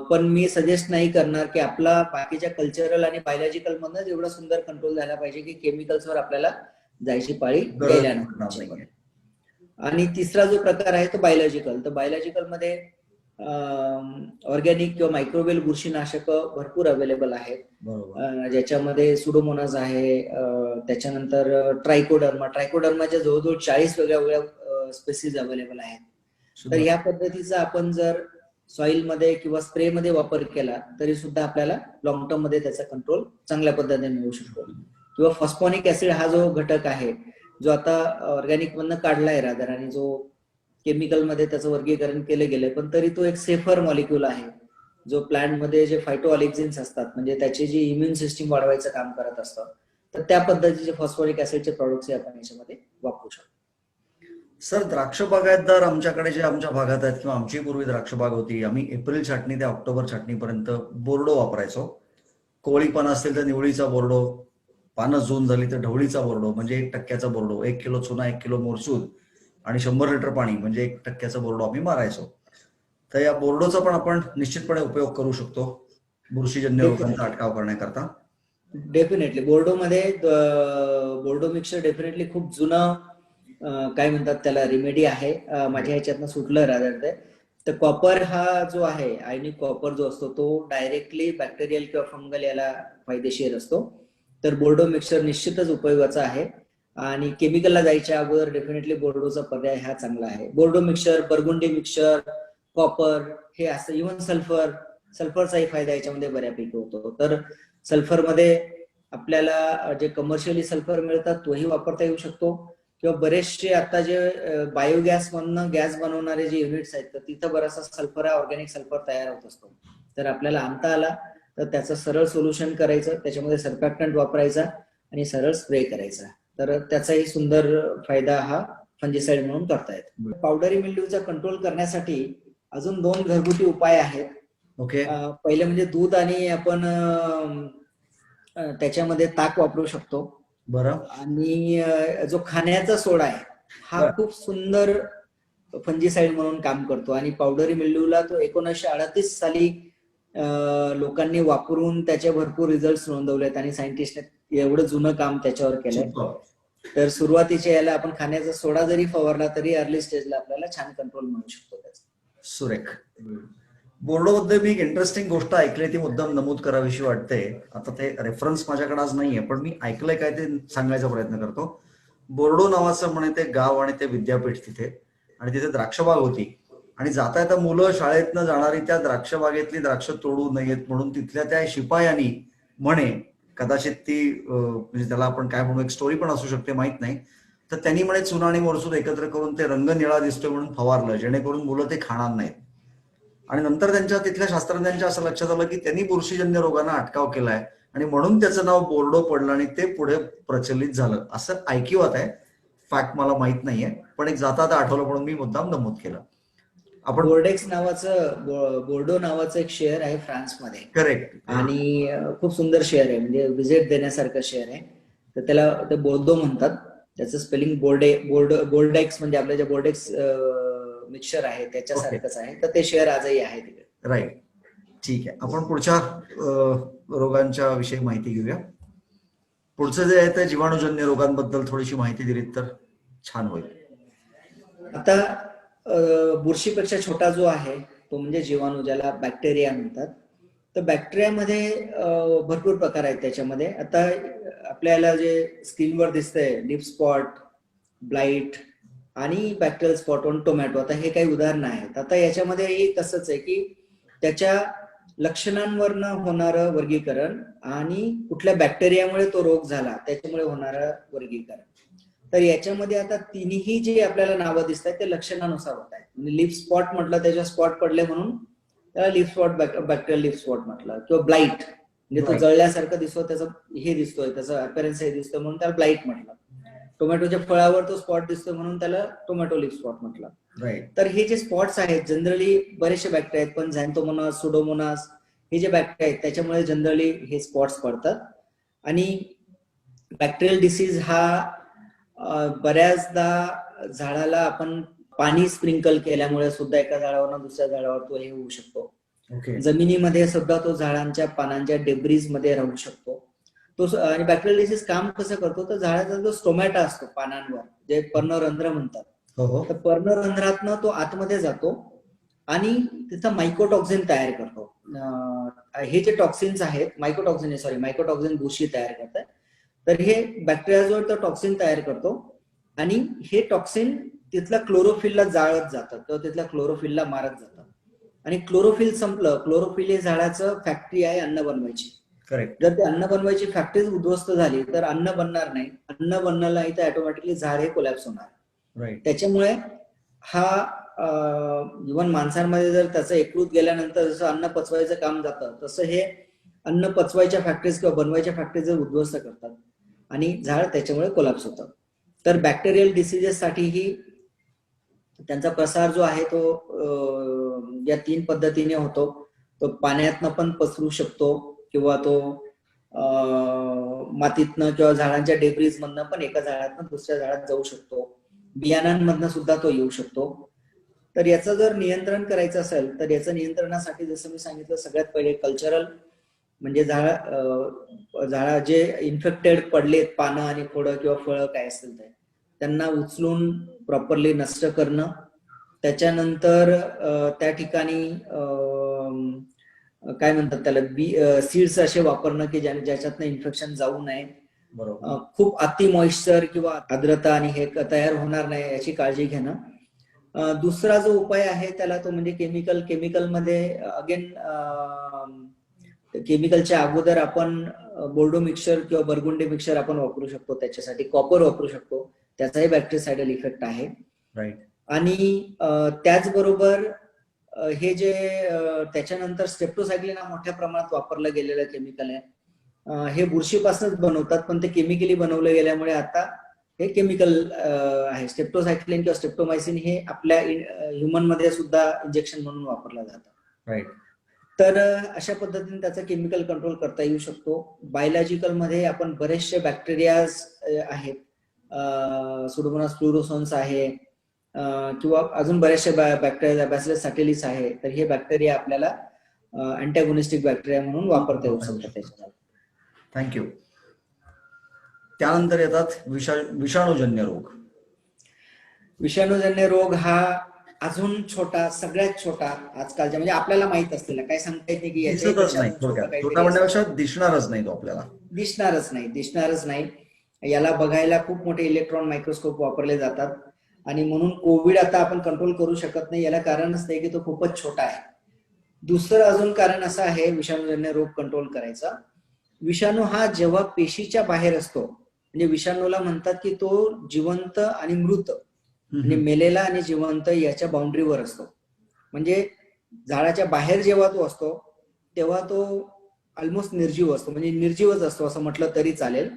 पण मी सजेस्ट नाही करणार की आपला बाकीच्या कल्चरल आणि बायोलॉजिकल मधूनच एवढा सुंदर कंट्रोल झाला पाहिजे की केमिकल्सवर आपल्याला जायची पाळी द्यायला नको. आणि तिसरा जो प्रकार आहे तो बायोलॉजिकल. तर बायोलॉजिकल मध्ये ऑर्गॅनिक किंवा मायक्रोवेल बुरशीनाशक भरपूर अवेलेबल आहेत. ज्याच्यामध्ये सुडोमोनास आहे, त्याच्यानंतर ट्रायकोडर्माच्या जवळजवळ 40 वेगळ्या स्पेसीज अवेलेबल आहेत. तर या पद्धतीचा आपण जर सॉइल मध्ये किंवा स्प्रे मध्ये वापर केला तरी सुद्धा आपल्याला लॉंग टर्म मध्ये त्याचा कंट्रोल चांगल्या पद्धतीने मिळू शकतो. किंवा फॉस्फॉनिक ऍसिड हा जो घटक आहे जो आता ऑर्गॅनिक मधनं काढलाय रादर आणि जो केमिकल मध्ये त्याचं वर्गीकरण केलं गेलंय, पण तरी तो एक सेफर मॉलिक्यूल आहे जो प्लांट मध्ये जे फायटोऑलिक्झिन्स असतात म्हणजे त्याची जी इम्युन सिस्टीम वाढवायचं काम करत असतं. तर त्या पद्धतीचे फॉस्फोरिक ऍसिडचे प्रोडक्ट्स आपण याच्यामध्ये वापरू शकतो. सर, द्राक्ष बागायतदार आमच्याकडे जे आमच्या भागात आहेत किंवा आमची पूर्वी द्राक्ष बाग होती, आम्ही एप्रिल छाटणी ते ऑक्टोबर छाटणीपर्यंत बोर्डो वापरायचो. कोवळी पानं असतील तर निवळीचा बोर्डो, पानं जून झाली तर ढवळीचा बोर्डो म्हणजे 1% बोर्डो, 1 किलो चुना, 1 किलो मोरचूद आणि 100 लिटर पाणी म्हणजे 1% बोर्डो आम्ही मारायचो. तर या बोर्डोचा पण आपण निश्चितपणे उपयोग करू शकतो बुरशीजन्य रोगांचा अटकाव करण्याकरता. डेफिनेटली बोर्डो मिक्सर डेफिनेटली खूप जुनं काय म्हणतात त्याला रिमेडी आहे. माझ्या ह्याच्यातनं सुटलं रादर ते. तर कॉपर हा जो आहे, आयनिक कॉपर जो असतो तो डायरेक्टली बॅक्टेरियल किंवा फंगल याला फायदेशीर असतो. तर बोर्डो मिक्सर निश्चितच उपयोगाचा आहे आणि केमिकलला जायच्या अगोदर डेफिनेटली बोर्डोचा पर्याय हा चांगला आहे. बोर्डो मिक्सर, बर्गुंडी मिक्सर, कॉपर हे असं, इव्हन सल्फरचाही फायदा याच्यामध्ये बऱ्यापैकी होतो. तर सल्फरमध्ये आपल्याला जे कमर्शियली सल्फर मिळतात तोही वापरता येऊ शकतो किंवा बरेचसे आता जे बायोगॅस मधनं गॅस बनवणारे जे युनिट्स आहेत तर तिथं बराचसा सल्फर, ऑर्गॅनिक सल्फर तयार होत असतो. तर आपल्याला आणता आला तर त्याचं सरळ सोल्युशन करायचं, त्याच्यामध्ये सर्फॅक्टंट वापरायचा आणि सरळ स्प्रे करायचा. तर त्याचाही सुंदर फायदा हा फंजिसाइड म्हणून करता येतो. पावडरी मिल्ड्यूचा कंट्रोल करण्यासाठी अजून 2 घरगुती उपाय आहेत. ओके. पहिले म्हणजे दूध आणि आपण त्याच्यामध्ये ताक वापरू शकतो. बरं. आणि जो खाण्याचा सोडा आहे हा खूप सुंदर फंजिसाइड म्हणून काम करतो आणि पावडरी मिल्ड्यूला तो 1938 साली लोकांनी वापरून त्याचे भरपूर रिझल्ट नोंदवलेत आणि सायंटिस्टने एवढं जुनं काम त्याच्यावर केलंय. तर सुरुवातीच्या याला आपण खाण्याचा सोडा जरी फवारला तरी अर्ली स्टेजला आपल्याला छान कंट्रोल मिळू शकतो त्याचा. सुरेख. बोर्डो बद्दल मी एक इंटरेस्टिंग गोष्ट ऐकली, ती मुद्दाम नमूद करावीशी वाटते. आता ते रेफरन्स माझ्याकडे आज नाहीये पण मी ऐकलंय काय ते सांगायचा प्रयत्न करतो. बोर्डो नावाचं म्हणे ते गाव आणि ते विद्यापीठ तिथे, आणि तिथे द्राक्षबाग होती आणि जाता येता मुलं शाळेतनं जाणारी त्या द्राक्ष बागेतली द्राक्ष तोडू नयेत म्हणून तिथल्या त्या शिपायांनी म्हणे, कदाचित ती म्हणजे त्याला आपण काय म्हणू, एक स्टोरी पण असू शकते, माहित नाही, तर त्यांनी म्हणे चुना आणि मरसूद एकत्र करून ते रंग निळा दिसतोय म्हणून फवारलं, जेणेकरून मुलं ते खाणार नाहीत. आणि नंतर त्यांच्या तिथल्या शास्त्रज्ञांच्या असं लक्षात आलं की त्यांनी बुरशीजन्य रोगांना अटकाव केलाय आणि म्हणून त्याचं नाव बोर्डो पडलं आणि ते पुढे प्रचलित झालं, असं ऐकिवात आहे. फॅक्ट मला माहित नाहीये, पण एक जाता आता आठवलं म्हणून मी मुद्दाम नमूद केलं. आपण बोर्डो नावाचं एक शहर आहे फ्रान्समध्ये. करेक्ट. आणि खूप सुंदर शहर आहे, म्हणजे व्हिजिट देण्यासारखं शहर आहे. तर त्याला ते बोर्डो म्हणतात. त्याचं स्पेलिंग बोर्डेक्स म्हणजे आपल्या जे बोर्डेक्स मिक्सचर आहे त्याच्यासारखंच आहे. तर ते शहर आजही आहे तिकडे. राईट. ठीक आहे, आपण पुढच्या रोगांच्या विषयी माहिती घेऊया. पुढचं जे आहे ते जीवाणूजन्य रोगांबद्दल थोडीशी माहिती दिलीत तर छान होईल. आता बुरशीपेक्षा छोटा जो आहे तो म्हणजे जीवाणू, ज्याला बॅक्टेरिया म्हणतात. तर बॅक्टेरियामध्ये भरपूर प्रकार आहेत त्याच्यामध्ये. आता आपल्याला जे स्किनवर दिसतंय लिप स्पॉट, ब्लाइट आणि बॅक्टेरियल स्पॉट ऑन टोमॅटो, आता हे काही उदाहरणं आहेत. आता याच्यामध्ये तसंच आहे की त्याच्या लक्षणांवरनं होणारं वर्गीकरण आणि कुठल्या बॅक्टेरियामुळे तो रोग झाला त्याच्यामुळे होणारं वर्गीकरण. तर याच्यामध्ये आता तिन्ही जे आपल्याला नावं दिसत आहेत ते लक्षणानुसार होत आहेत. म्हणजे लिप स्पॉट म्हटलं, त्याच्या स्पॉट पडले म्हणून त्याला lip spot, bacterial lip spot म्हटलं. किंवा ब्लाइट म्हणजे तो जळल्यासारखं दिसतो, त्याचं हे दिसतोय, त्याचं अपीअरन्स हे दिसतं म्हणून त्याला ब्लाइट म्हटलं. टोमॅटोच्या फळावर तो स्पॉट दिसतो म्हणून त्याला टोमॅटो लिप स्पॉट म्हटलं. तर हे जे स्पॉट्स आहेत जनरली बरेचसे बॅक्टेरिया आहेत, पण झॅन्थोमोनास, सुडोमोनास हे जे बॅक्टेरिया आहेत त्याच्यामुळे जनरली हे स्पॉट्स पडतात. आणि बॅक्टेरियल डिसीज हा बऱ्याचदा झाडाला आपण पाणी स्प्रिंकल केल्यामुळे सुद्धा एका झाडावर दुसऱ्या झाडावर तो हे होऊ शकतो. जमिनीमध्ये सुद्धा तो झाडांच्या पानांच्या डेब्रीज मध्ये राहू शकतो तो. आणि बॅक्टेरियल डिसीज काम कसं करतो, तर झाडाचा जो स्टोमॅटा असतो पानांवर, जे पर्णरंध्र म्हणतात, तर पर्णरंध्रातनं तो आतमध्ये जातो आणि तिथं मायकोटॉक्सिन तयार करतो. हे जे टॉक्सिन्स आहेत, मायकोटॉक्सिन बुरशी तयार करतात. तर हे बॅक्टेरिया जो तो टॉक्सिन तयार करतो आणि हे टॉक्सिन तिथल्या क्लोरोफिलला जाळत जातं किंवा तिथल्या क्लोरोफिलला मारत जातं. आणि क्लोरोफिल संपलं, क्लोरोफिल हे झाडाचं फॅक्टरी आहे अन्न बनवायची. जर ते अन्न बनवायची फॅक्टरीच उद्ध्वस्त झाली तर अन्न बनणार नाही. अन्न बनणार नाही तर ऑटोमॅटिकली झाड हे कोलॅप्स होणार. त्याच्यामुळे हा इव्हन माणसांमध्ये जर त्याचं एकरूप गेल्यानंतर जसं अन्न पचवायचं काम जातं, तसं हे अन्न पचवायच्या फॅक्टरीज किंवा बनवायच्या फॅक्टरीज उद्ध्वस्त करतात आणि झाड त्याच्यामुळे कोलॅप्स होतं. तर बॅक्टेरियल डिसीजेस साठीही त्यांचा प्रसार जो आहे तो या 3 पद्धतीने होतो. तो पाण्यातनं पण पसरू शकतो किंवा तो मातीतनं किंवा झाडांच्या डेब्रीज मधनं पण एका झाडातनं दुसऱ्या झाडात जाऊ शकतो. बियाणांमधनं सुद्धा तो येऊ शकतो. तर याचं जर नियंत्रण करायचं असेल तर याचं नियंत्रणासाठी जसं मी सांगितलं, सगळ्यात पहिले कल्चरल म्हणजे झाडा जे इन्फेक्टेड पडलेत पानं आणि खोडं किंवा फळं काय असतील ते त्यांना उचलून प्रॉपरली नष्ट करणं. त्याच्यानंतर त्या ठिकाणी काय म्हणतात त्याला, सीड्स असे वापरणं की ज्याच्यातनं इन्फेक्शन जाऊ नये. खूप अति मॉइश्चर किंवा आर्द्रता आणि हे तयार होणार नाही याची काळजी घेणं. दुसरा जो उपाय आहे त्याला तो म्हणजे केमिकलमध्ये अगेन केमिकलच्या अगोदर आपण बोर्डो मिक्सचर किंवा बरगुंडी मिक्सचर आपण वापरू शकतो. त्याच्यासाठी कॉपर वापरू शकतो, त्याचाही बॅक्टेरिसाइडल इफेक्ट आहे. आणि त्याचबरोबर हे जे त्याच्यानंतर स्टेप्टोसायक्लिन हा मोठ्या प्रमाणात वापरलं गेलेलं केमिकल आहे. हे बुरशीपासूनच बनवतात पण ते केमिकली बनवलं गेल्यामुळे आता हे केमिकल आहे. स्टेप्टोसायक्लिन किंवा स्टेप्टोमायसिन हे आपल्या ह्युमन मध्ये सुद्धा इंजेक्शन म्हणून वापरलं जातं. तर अशा पद्धतीने त्याचा केमिकल कंट्रोल करता येऊ शकतो. बायोलॉजिकल मध्ये आपण बरेचसे बॅक्टेरियाज आहेत, सुडोमोनास फ्लुरोसन्स आहे किंवा अजून बरेचसे बॅक्टेरिया, बॅसिलस सॅटिलिस आहे. तर हे बॅक्टेरिया आपल्याला अँटॅगोनिस्टिक बॅक्टेरिया म्हणून वापरता येऊ शकतात. थँक्यू. त्यानंतर येतात विषाणूजन्य रोग. विषाणूजन्य रोग हा अजून छोटा, सगळ्यात छोटा आजकालच्या, म्हणजे आपल्याला माहित असलेला, काय सांगता येत नाही की दिसणारच नाही, तो आपल्याला दिसणारच नाही. याला बघायला खूप मोठे इलेक्ट्रॉन मायक्रोस्कोप वापरले जातात आणि म्हणून कोविड आता आपण कंट्रोल करू शकत नाही. याला कारणच नाही की तो खूपच छोटा आहे. दुसरं अजून कारण असं आहे विषाणूजन्य रोग कंट्रोल करायचा. विषाणू हा जेव्हा पेशीच्या बाहेर असतो, म्हणजे विषाणूला म्हणतात की तो जिवंत आणि मृत, म्हणजे मेलेला आणि जिवंत याच्या बाउंड्रीवर असतो. म्हणजे झाडाच्या बाहेर जेव्हा तो असतो तेव्हा तो ऑलमोस्ट निर्जीव असतो, म्हणजे निर्जीवच असतो असं म्हटलं तरी चालेल.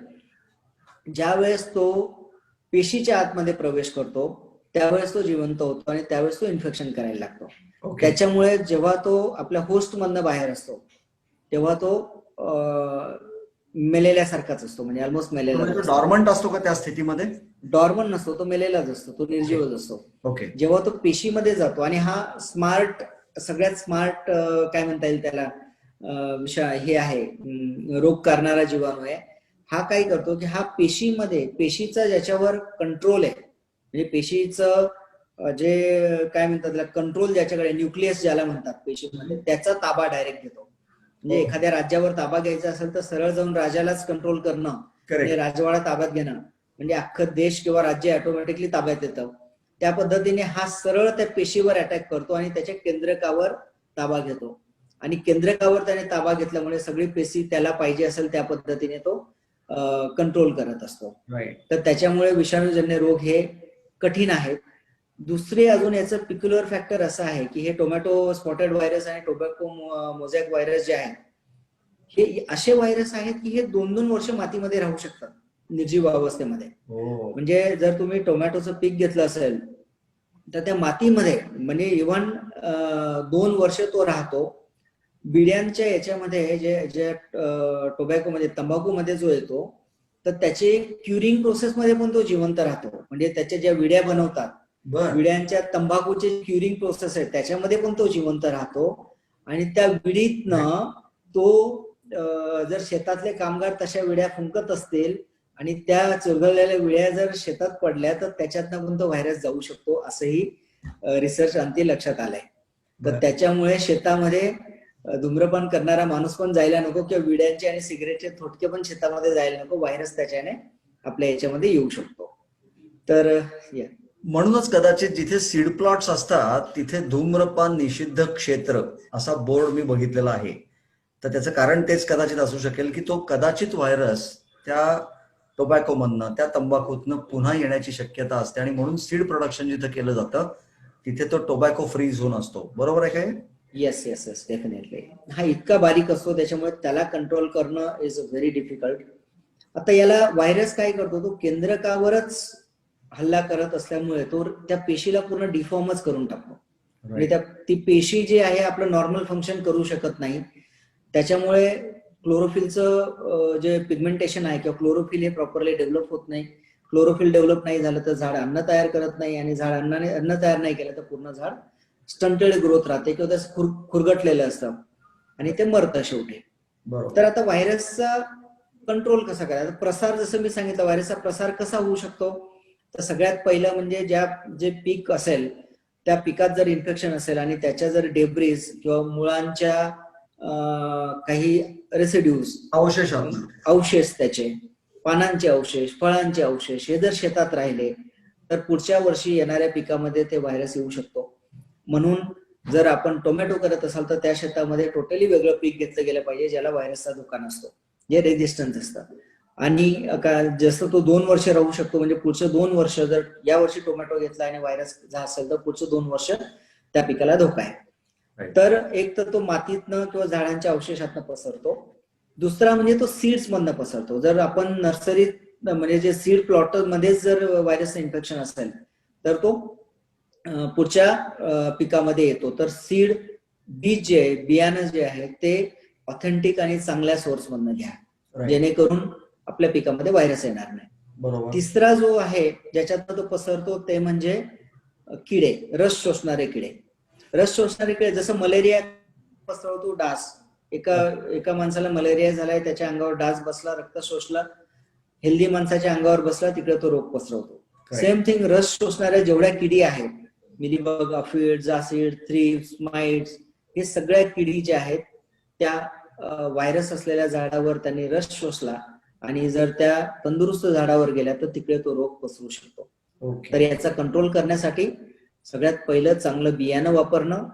ज्या वेळेस तो पेशीच्या आतमध्ये प्रवेश करतो त्यावेळेस तो जिवंत होतो आणि त्यावेळेस तो इन्फेक्शन करायला लागतो. त्याच्यामुळे जेव्हा तो आपल्या होस्ट मधनं बाहेर असतो तेव्हा तो मेलेल्यासारखाच असतो, म्हणजे ऑलमोस्ट मेलेला. डॉर्मंट असतो का त्या स्थितीमध्ये? डॉर्मंट नसतो, तो मेलेलाच असतो, तो निर्जीवच असतो. ओके. जेव्हा तो पेशीमध्ये जातो, आणि हा स्मार्ट, सगळ्यात स्मार्ट काय म्हणता येईल त्याला, हे आहे, रोग करणारा जीवाणू आहे. हा काय करतो की हा पेशीमध्ये, पेशीचा ज्याच्यावर कंट्रोल आहे, म्हणजे पेशीचं जे काय म्हणतात त्याला कंट्रोल ज्याच्याकडे, न्यूक्लियस ज्याला म्हणतात पेशीमध्ये, त्याचा ताबा डायरेक्ट घेतो. म्हणजे एखाद्या राज्यावर ताबा घ्यायचा असेल तर सरळ जाऊन राजालाच कंट्रोल करणं, म्हणजे राजवाडा ताब्यात घेणं, म्हणजे अख्खं देश किंवा राज्य ऑटोमॅटिकली ताब्यात येतं. त्या पद्धतीने हा सरळ त्या पेशीवर अटॅक करतो आणि त्याच्या केंद्रकावर ताबा घेतो, आणि केंद्रकावर त्याने ताबा घेतल्यामुळे सगळी पेशी त्याला पाहिजे असेल त्या पद्धतीने तो कंट्रोल करत असतो. तर त्याच्यामुळे विषाणूजन्य रोग हे कठीण आहेत. दुसरे अजून याचं पिक्युलर फॅक्टर असं आहे की हे टोमॅटो स्पॉटेड व्हायरस आणि टोबॅको मोझॅक व्हायरस जे आहेत, हे असे व्हायरस आहेत की हे 2-2 वर्ष मातीमध्ये राहू शकतात निर्जीव अवस्थेमध्ये. म्हणजे जर तुम्ही टोमॅटोचं पीक घेतलं असेल तर त्या मातीमध्ये म्हणजे इव्हन 2 वर्ष तो राहतो. बिड्यांच्या याच्यामध्ये जे टोबॅको मध्ये, तंबाखूमध्ये जो येतो, तर त्याचे क्युरिंग प्रोसेसमध्ये पण तो जिवंत राहतो. म्हणजे त्याच्या ज्या विड्या बनवतात, विड्यांच्या तंबाखूची क्युरिंग प्रोसेस आहे, त्याच्यामध्ये पण तो जिवंत राहतो. आणि त्या विडीतनं तो जर शेतातले कामगार तशा विड्या फुंकत असतील आणि त्या चुरगळलेल्या विड्या जर शेतात पडल्या तर त्याच्यातनं पण तो व्हायरस जाऊ शकतो, असंही रिसर्च अंती लक्षात आलंय. तर त्याच्यामुळे शेतामध्ये धूम्रपान करणारा माणूस पण जायला नको, किंवा विड्यांचे आणि सिगरेटचे थोटके पण शेतामध्ये जायला नको, व्हायरस त्याच्याने आपल्या याच्यामध्ये येऊ शकतो. तर म्हणूनच कदाचित जिथे सीड प्लॉट्स असतात तिथे धूम्रपान निषिद्ध क्षेत्र असा बोर्ड मी बघितलेला आहे. तर त्याचं कारण तेच कदाचित असू शकेल की तो कदाचित व्हायरस त्या टोबॅको मधनं, त्या तंबाखूतनं पुन्हा येण्याची शक्यता असते, आणि म्हणून सीड प्रोडक्शन जिथे केलं जातं तिथे तो टोबॅको फ्री झोन असतो. बरोबर आहे काय? Yes yes yes, definitely. हा इतका बारीक असतो त्याच्यामुळे त्याला कंट्रोल करणं इज व्हेरी डिफिकल्ट. आता याला व्हायरस काय करतो, तो केंद्रकावरच हल्ला करत असल्यामुळे तो त्या पेशीला पूर्ण डिफॉर्मच करून टाकतो. म्हणजे ती पेशी जी आहे आपलं नॉर्मल फंक्शन करू शकत नाही. त्याच्यामुळे क्लोरोफिलचं जे पिगमेंटेशन आहे किंवा क्लोरोफिल हे प्रॉपरली डेव्हलप होत नाही. क्लोरोफिल डेव्हलप नाही झालं तर झाड अन्न तयार करत नाही, आणि झाड अन्न तयार नाही केलं तर पूर्ण झाड स्टंटेड ग्रोथ राहते किंवा त्याचं खुरगटलेलं असतं आणि ते मरतं शेवटी. तर आता व्हायरसचा कंट्रोल कसा करायचा, प्रसार, जसं मी सांगितलं व्हायरसचा प्रसार कसा होऊ शकतो, तर सगळ्यात पहिलं म्हणजे जे पीक असेल त्या पिकात जर इन्फेक्शन असेल आणि त्याच्या जर डेब्रिज किंवा मुळांच्या काही रेसिड्यूज, अवशेष, त्याचे पानांचे अवशेष, फळांचे अवशेष, हे जर शेतात राहिले तर पुढच्या वर्षी येणाऱ्या पिकामध्ये ते व्हायरस येऊ शकतो. म्हणून जर आपण टोमॅटो करत असाल तर त्या शेतामध्ये टोटली वेगळं पीक घेतलं गेलं पाहिजे ज्याला व्हायरसचा धोका नसतो, जे रेजिस्टन्स असतं. आणि जसं तो 2 वर्ष राहू शकतो, म्हणजे पुढचे 2 वर्ष जर या वर्षी टोमॅटो घेतला आणि व्हायरस असेल तर पुढचे 2 वर्ष त्या पिकाला धोका आहे. तर एक तर तो मातीतनं किंवा झाडांच्या अवशेषातनं पसरतो. दुसरा म्हणजे तो सीड्स मधनं पसरतो. जर आपण नर्सरीत, म्हणजे जे सीड प्लॉट मध्येच जर व्हायरसचं इन्फेक्शन असेल तर तो पुढच्या पिकामध्ये येतो. तर सीड, बीज जे आहे, बियाणं जे आहे ते ऑथेंटिक आणि चांगल्या सोर्स मधनं घ्या, जेणेकरून आपल्या पिकामध्ये व्हायरस येणार नाही. तिसरा जो आहे ज्याच्यातनं तो पसरतो ते म्हणजे किडे, रस शोषणारे किडे. रस शोषणारे किडे, जसं मलेरिया पसरवतो डास, एका माणसाला मलेरिया झालाय, त्याच्या अंगावर डास बसला, रक्त शोषला, हेल्दी माणसाच्या अंगावर बसला, तिकडे तो रोग पसरवतो. सेम थिंग रस शोषणाऱ्या जेवढ्या किडी आहेत, मिलीबग, अफिड, जासीड, थ्रिप्स, माइट्स, हे सगळ्या किडी ज्या आहेत त्या व्हायरस असलेल्या झाडावर त्यांनी रस शोषला आणि जर त्या तंदुरुस्त झाडावर गेल्या तर तिकडे तो रोग पसरू शकतो. ओके. तर याचा कंट्रोल करण्यासाठी सगळ्यात पहिलं चांगलं बियाणं वापरणं,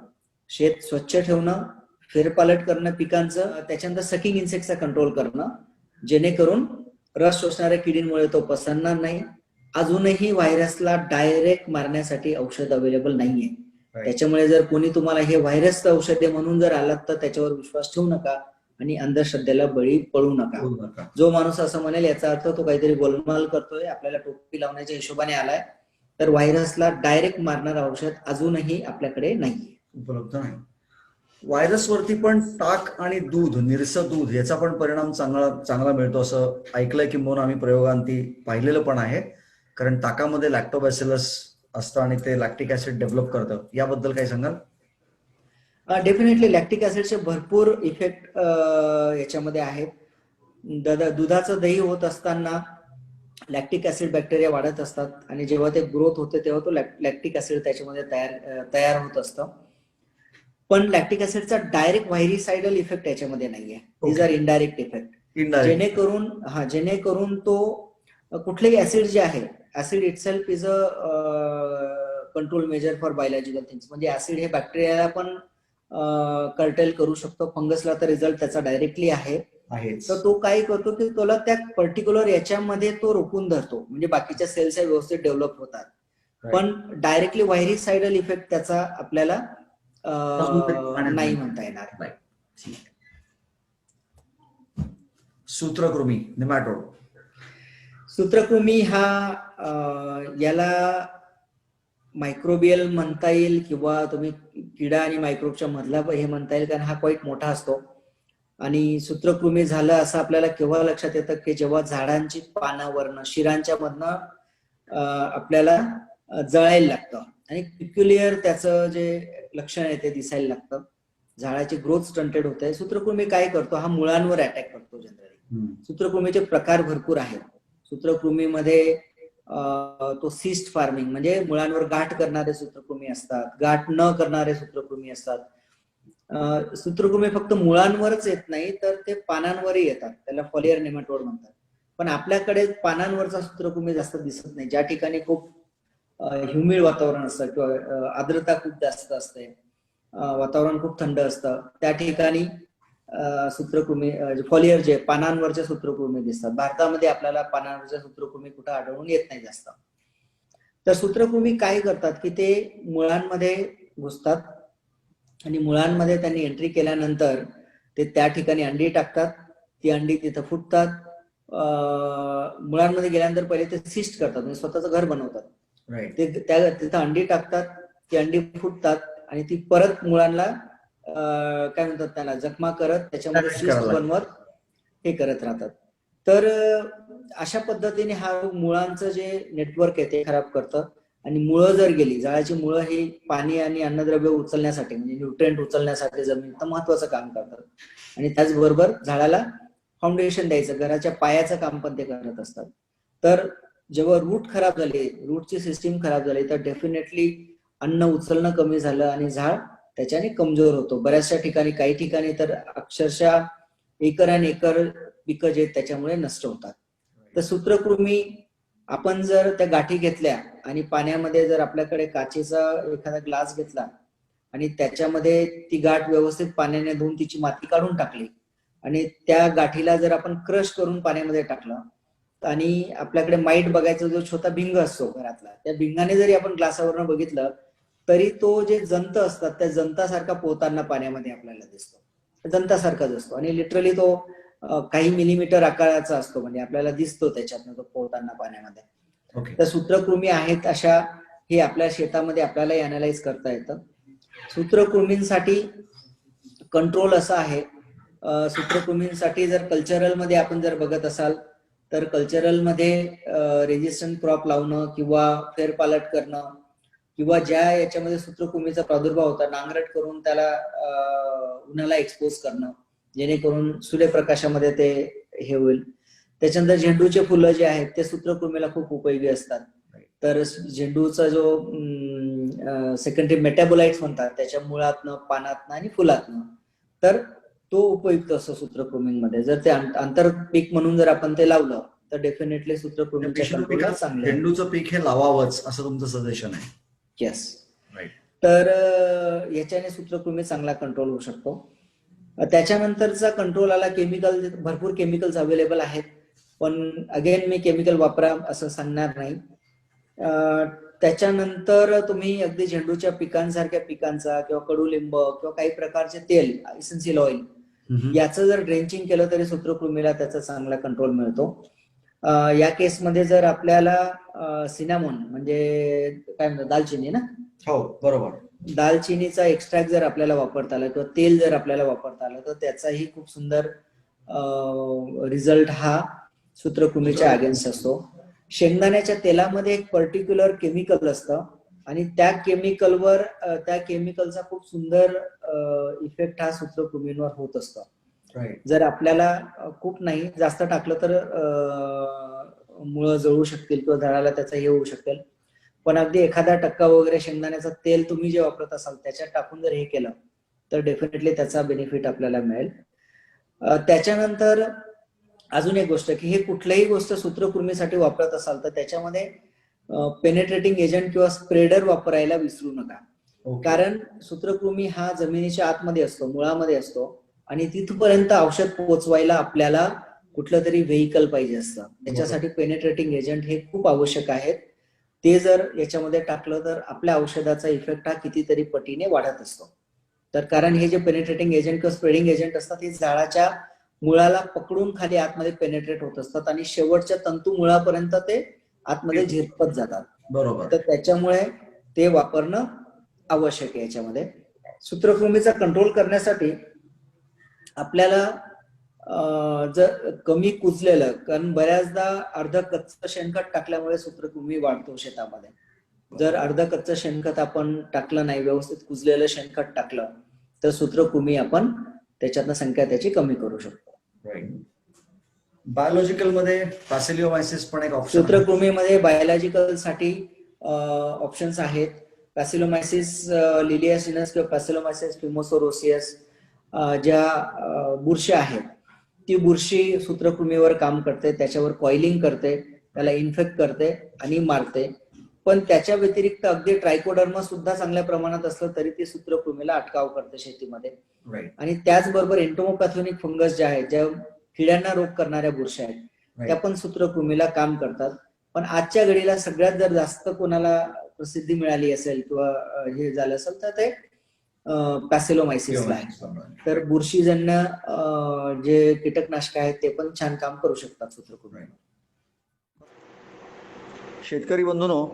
शेत स्वच्छ ठेवणं, फेरपालट करणं पिकांचं, त्याच्यानंतर सकिंग इन्सेक्टचा कंट्रोल करणं, जेणेकरून रस शोषणाऱ्या किडींमुळे तो पसरणार नाही. अजूनही व्हायरसला डायरेक्ट मारण्यासाठी औषध अवेलेबल नाहीये. त्याच्यामुळे जर कोणी तुम्हाला हे व्हायरसचं औषध आहे म्हणून जर आलात तर त्याच्यावर विश्वास ठेवू नका आणि अंधश्रद्धेला बळी पडू नका. जो माणूस असं म्हणेल याचा अर्थ तो काहीतरी गोलमाल करतोय, आपल्याला टोपी लावण्याच्या हिशोबाने आलाय. तर व्हायरसला डायरेक्ट मारणारं औषध अजूनही आपल्याकडे नाहीये, उपलब्ध नाही. व्हायरसवरती पण ताक आणि दूध, निरसं दूध याचा पण परिणाम चांगला मिळतो असं ऐकलंय, किंबहुना आम्ही प्रयोगांती पाहिलेलं पण आहे. कारण ताकामध्ये लॅक्टोबॅसिलस असतं आणि ते लॅक्टिक ऍसिड डेव्हलप करतं. याबद्दल काही सांगाल? डेफिनेटली लॅक्टिक ऍसिडचे भरपूर इफेक्ट याच्यामध्ये आहेत. दुधाचं दही होत असताना लॅक्टिक ऍसिड बॅक्टेरिया वाढत असतात आणि जेव्हा ते ग्रोथ होते तेव्हा तो लॅक्टिक ऍसिड त्याच्यामध्ये तयार होत असतं. पण लॅक्टिक ऍसिडचा डायरेक्ट व्हायरिसायडल इफेक्ट याच्यामध्ये नाहीये. These are indirect effect. जेणेकरून तो कुठलेही ऍसिड जे आहे, acid itself is a control measure for biological things. म्हणजे ऍसिड हे बॅक्टेरियाला पण कर्टेल करू शकतो. फंगसला तर रिझल्ट त्याचा डायरेक्टली आहे. तर तो काय करतो की तुला त्या पर्टिक्युलर याच्यामध्ये तो रोखून धरतो, म्हणजे बाकीच्या सेल्स व्यवस्थित डेव्हलप होतात. पण डायरेक्टली व्हायरिसायडल इफेक्ट त्याचा आपल्याला नाही म्हणता येणार. सूत्रकृमी, नेमॅटोड. सूत्रकृमी हा याला मायक्रोबियल म्हणता येईल किंवा तुम्ही किडा आणि मायक्रोबच्या मधला हे म्हणता येईल, कारण हा क्वाईट मोठा असतो. आणि सूत्रकृमी झालं असं आपल्याला केव्हा लक्षात येतं की जेव्हा झाडांची पानावरनं, शिरांच्या मधनं आपल्याला जळायला लागतं आणि पिक्युलियर त्याचं जे लक्षण आहे ते दिसायला लागतं. झाडाची ग्रोथ स्टंटेड होते. सूत्रकृमी काय करतो, हा मुळांवर अटॅक करतो. जनरली सूत्रकृमीचे प्रकार भरपूर आहेत. सूत्रकृमीमध्ये तो सिस्ट फार्मिंग म्हणजे मुळांवर गाठ करणारे सूत्रकृमी असतात, गाठ न करणारे सूत्रकृमी असतात. सूत्रकृमी फक्त मुळांवरच येत नाही तर ते पानांवरही येतात, त्याला फॉलियर नेमॅटोड म्हणतात. पण आपल्याकडे पानांवरचा सूत्रकृमी जास्त दिसत नाही. ज्या ठिकाणी खूप ह्युमिड वातावरण असतं किंवा आर्द्रता खूप जास्त असते, वातावरण खूप थंड असतं, त्या ठिकाणी सूत्रकृमी फॉलियर जे पानांवरचे सूत्रकृमी दिसतात. भारतामध्ये आपल्याला पानांवरचे सूत्रकृमी कुठं आढळून येत नाही जास्त. तर सूत्रकृमी काय करतात की ते मुळांमध्ये घुसतात आणि मुळांमध्ये त्यांनी एंट्री केल्यानंतर ते त्या ठिकाणी अंडी टाकतात. ती अंडी तिथं फुटतात. मुळांमध्ये गेल्यानंतर पहिले ते सिस्ट करतात, म्हणजे स्वतःचं घर बनवतात. ते तिथं अंडी टाकतात, ती अंडी फुटतात आणि ती परत मुळांना काय म्हणतात त्याला जखमा करत त्याच्यामध्ये सिस्ट बनवत हे करत राहतात. तर अशा पद्धतीने हा मुळांचं जे नेटवर्क आहे ते खराब करतं. आणि मुळं जर गेली, झाडाची मुळं ही पाणी आणि अन्नद्रव्य उचलण्यासाठी म्हणजे न्यूट्रिएंट उचलण्यासाठी जमिनीत महत्वाचं काम करतात. आणि त्याचबरोबर झाडाला फाउंडेशन द्यायचं, घराच्या पायाचं काम पण ते करत असतात. तर जेव्हा रूट खराब झाली, रूटची सिस्टीम खराब झाली, तर डेफिनेटली अन्न उचलणं कमी झालं आणि झाड त्याच्याने कमजोर होतो. बऱ्याचशा ठिकाणी, काही ठिकाणी तर अक्षरशः एकर आणि एकर पिकं जे त्याच्यामुळे नष्ट होतात. तर सूत्रकृमी आपण जर त्या गाठी घेतल्या आणि पाण्यामध्ये जर आपल्याकडे काचेचा एखादा ग्लास घेतला आणि त्याच्यामध्ये ती गाठ व्यवस्थित पाण्याने धुवून तिची माती काढून टाकली आणि त्या गाठीला जर आपण क्रश करून पाण्यामध्ये टाकलं आणि आपल्याकडे माईट बघायचा जो छोटा भिंग असतो घरातला, त्या भिंगाने जरी आपण ग्लासावरनं बघितलं तरी तो जे जंत असतात त्या जंतासारखा पोहताना पाण्यामध्ये आपल्याला दिसतो, जंतासारखाच असतो आणि लिटरली तो काही मिलीमीटर आकाराचा असतो, म्हणजे आपल्याला दिसतो त्याच्यातनं तो पोहताना पाण्यामध्ये. तर सूत्रकृमी आहेत अशा हे आपल्या शेतामध्ये आपल्यालाही अनालाइज करता येतं. सूत्रकृमींसाठी कंट्रोल असा आहे, सूत्रकृमींसाठी जर कल्चरल मध्ये आपण जर बघत असाल तर कल्चरल मध्ये रेजिस्टंट क्रॉप लावणं किंवा फेरपालट करणं किंवा ज्या याच्यामध्ये सूत्रकृमीचा प्रादुर्भाव होता नांगरट करून त्याला उन्हाला एक्सपोज करणं, जेणेकरून सूर्यप्रकाशामध्ये ते हे होईल. त्याच्यानंतर झेंडूचे फुलं जे आहेत ते सूत्रकृमीला खूप उपयोगी असतात. तर झेंडूचा जो सेकंडरी मेटाबोलाइट्स म्हणतात त्याच्या मुळातनं, पानातनं आणि फुलातनं, तर तो उपयुक्त असतो सूत्रकृमींमध्ये. जर ते आंतरपीक म्हणून जर आपण ते लावलं तर डेफिनेटली सूत्रकृमीच्या पेशंट कंट्रोलला चांगले आहे. झेंडूचं पीक हे लावावंच असं तुमचं सजेशन आहे. येस. राईट. तर याच्याने सूत्रकृमी चांगला कंट्रोल होऊ शकतो. त्याच्यानंतरचा कंट्रोल आला केमिकल. भरपूर केमिकल्स अवेलेबल आहेत, पण अगेन मी केमिकल वापरा असं सांगणार नाही. त्याच्यानंतर तुम्ही अगदी झेंडूच्या पिकांसारख्या पिकांचा किंवा कडुलिंब किंवा काही प्रकारचे तेल, इसेन्शियल ऑइल याचं जर ड्रेंचिंग केलं तरी सूत्रकृमीला त्याचा चांगला कंट्रोल मिळतो. या केसमध्ये जर आपल्याला सिनामॉन म्हणजे काय म्हणतात दालचिनी ना, हो बरोबर, दालचिनीचा एक्स्ट्रॅक्ट जर आपल्याला वापरता आला किंवा तेल जर आपल्याला वापरता आलं तर त्याचाही खूप सुंदर रिझल्ट हा सूत्रकृमीच्या अगेन्स्ट असतो. शेंगदाण्याच्या तेलामध्ये एक पर्टिक्युलर केमिकल असतं आणि त्या केमिकलचा खूप सुंदर इफेक्ट हा सूत्रकृमींवर होत असतो. जर आपल्याला खूप नाही जास्त टाकलं तर मुळं जळू शकतील किंवा झाडाला त्याचा हे होऊ शकेल, पण अगदी एखादा टक्का वगैरे शेंगदाण्याचं तेल तुम्ही जे वापरत असाल त्याच्यात टाकून जर हे केलं तर डेफिनेटली त्याचा बेनिफिट आपल्याला मिळेल. त्याच्यानंतर अजून एक गोष्ट की हे कुठल्याही गोष्ट सूत्रकृमीसाठी वापरत असाल तर त्याच्यामध्ये पेनेट्रेटिंग एजंट किंवा स्प्रेडर वापरायला विसरू नका. कारण सूत्रकृमी हा जमिनीच्या आतमध्ये असतो, मुळामध्ये असतो आणि तिथपर्यंत औषध पोहोचवायला आपल्याला कुठलं तरी व्हेइकल पाहिजे असतं. त्याच्यासाठी पेनेट्रेटिंग एजंट हे खूप आवश्यक आहेत. ते जर याच्यामध्ये टाकलं तर आपल्या औषधाचा इफेक्ट हा कितीतरी पटीने वाढत असतो. तर कारण हे जे पेनेट्रेटिंग एजंट किंवा स्प्रेडिंग एजंट असतात हे झाडाच्या मुळाला पकडून खाली आतमध्ये पेनेट्रेट होत असतात आणि शेवटच्या तंतू मुळापर्यंत ते आतमध्ये झिरपत जातात. बरोबर. तर त्याच्यामुळे ते वापरणं आवश्यक आहे. याच्यामध्ये सूत्रकृमीचा कंट्रोल करण्यासाठी आपल्याला जर कमी कुजलेलं, कारण बऱ्याचदा अर्ध कच्चं शेणखत टाकल्यामुळे सूत्रकृमी वाढतो शेतामध्ये. जर अर्ध कच्चं शेणखत आपण टाकलं नाही, व्यवस्थित कुजलेलं शेणखत टाकलं तर सूत्रकृमी आपण त्याच्यातनं संख्या त्याची कमी करू शकतो. बायोलॉजिकल मध्ये बॅसिलिओमायसिस पण एक ऑप्शन. सूत्रकृमीमध्ये बायोलॉजिकल साठी ऑप्शन्स आहेत. बॅसिलोमायसिस लिलियासिनस किंवा बॅसिलोमायसिस फिमोसोरोसियस ज्या बुरशी आहेत ती बुरशी सूत्रकृमीवर काम करते, त्याच्यावर कॉइलिंग करते, त्याला इन्फेक्ट करते आणि मारते. पण त्याच्या व्यतिरिक्त अगदी ट्रायकोडर्मा सुद्धा चांगल्या प्रमाणात असलं तरी ती सूत्रकृमीला अटकाव करते शेतीमध्ये. आणि त्याचबरोबर एंटोमोपॅथोनिक फंगस ज्या आहेत, ज्या किड्यांना रोग करणाऱ्या बुरशी आहेत, त्या पण सूत्रकृमीला काम करतात. पण आजच्या घडीला सगळ्यात जर जास्त कोणाला प्रसिद्धी मिळाली असेल किंवा हे झालं असेल तर ते बॅसिलोमायसिसला आहे. तर बुरशीजन्य जे कीटकनाशक आहेत ते पण छान काम करू शकतात सूत्रकृमी. शेतकरी बंधूंनो,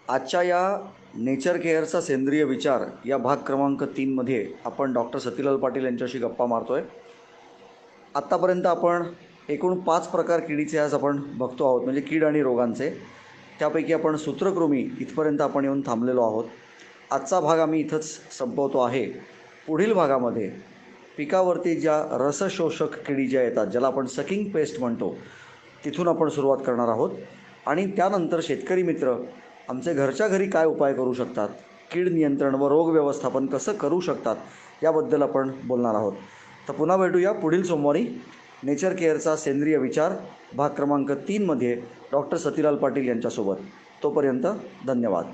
आजच्या या नेचर केअरचा सेंद्रिय विचार या भाग क्रमांक 3 मध्ये आपण डॉक्टर सतीलाल पाटील यांच्याशी गप्पा मारतोय. आत्तापर्यंत आपण एकूण 5 प्रकार किडीचे आज आपण बघतो आहोत, म्हणजे कीड आणि रोगांचे. त्यापैकी आपण सूत्रकृमी इथपर्यंत आपण येऊन थांबलेलो आहोत. आजचा भाग आम्ही इथंच संपवतो आहे. पुढील भागामध्ये पिकावरती ज्या रसशोषक किडी ज्या येतात, ज्याला आपण सकिंग पेस्ट म्हणतो, तिथून आपण सुरुवात करणार आहोत. आणि त्यानंतर शेतकरी मित्र आमचे घरच्या घरी काय उपाय करू शकतात, कीड नियंत्रण व रोग व्यवस्थापन कसं करू शकतात याबद्दल आपण बोलणार आहोत. तर पुन्हा भेटूया पुढील सोमवारी नेचर केअरचा सेंद्रिय विचार भाग क्रमांक 3 मध्ये डॉक्टर सतीलाल पाटील यांच्यासोबत. तोपर्यंत धन्यवाद.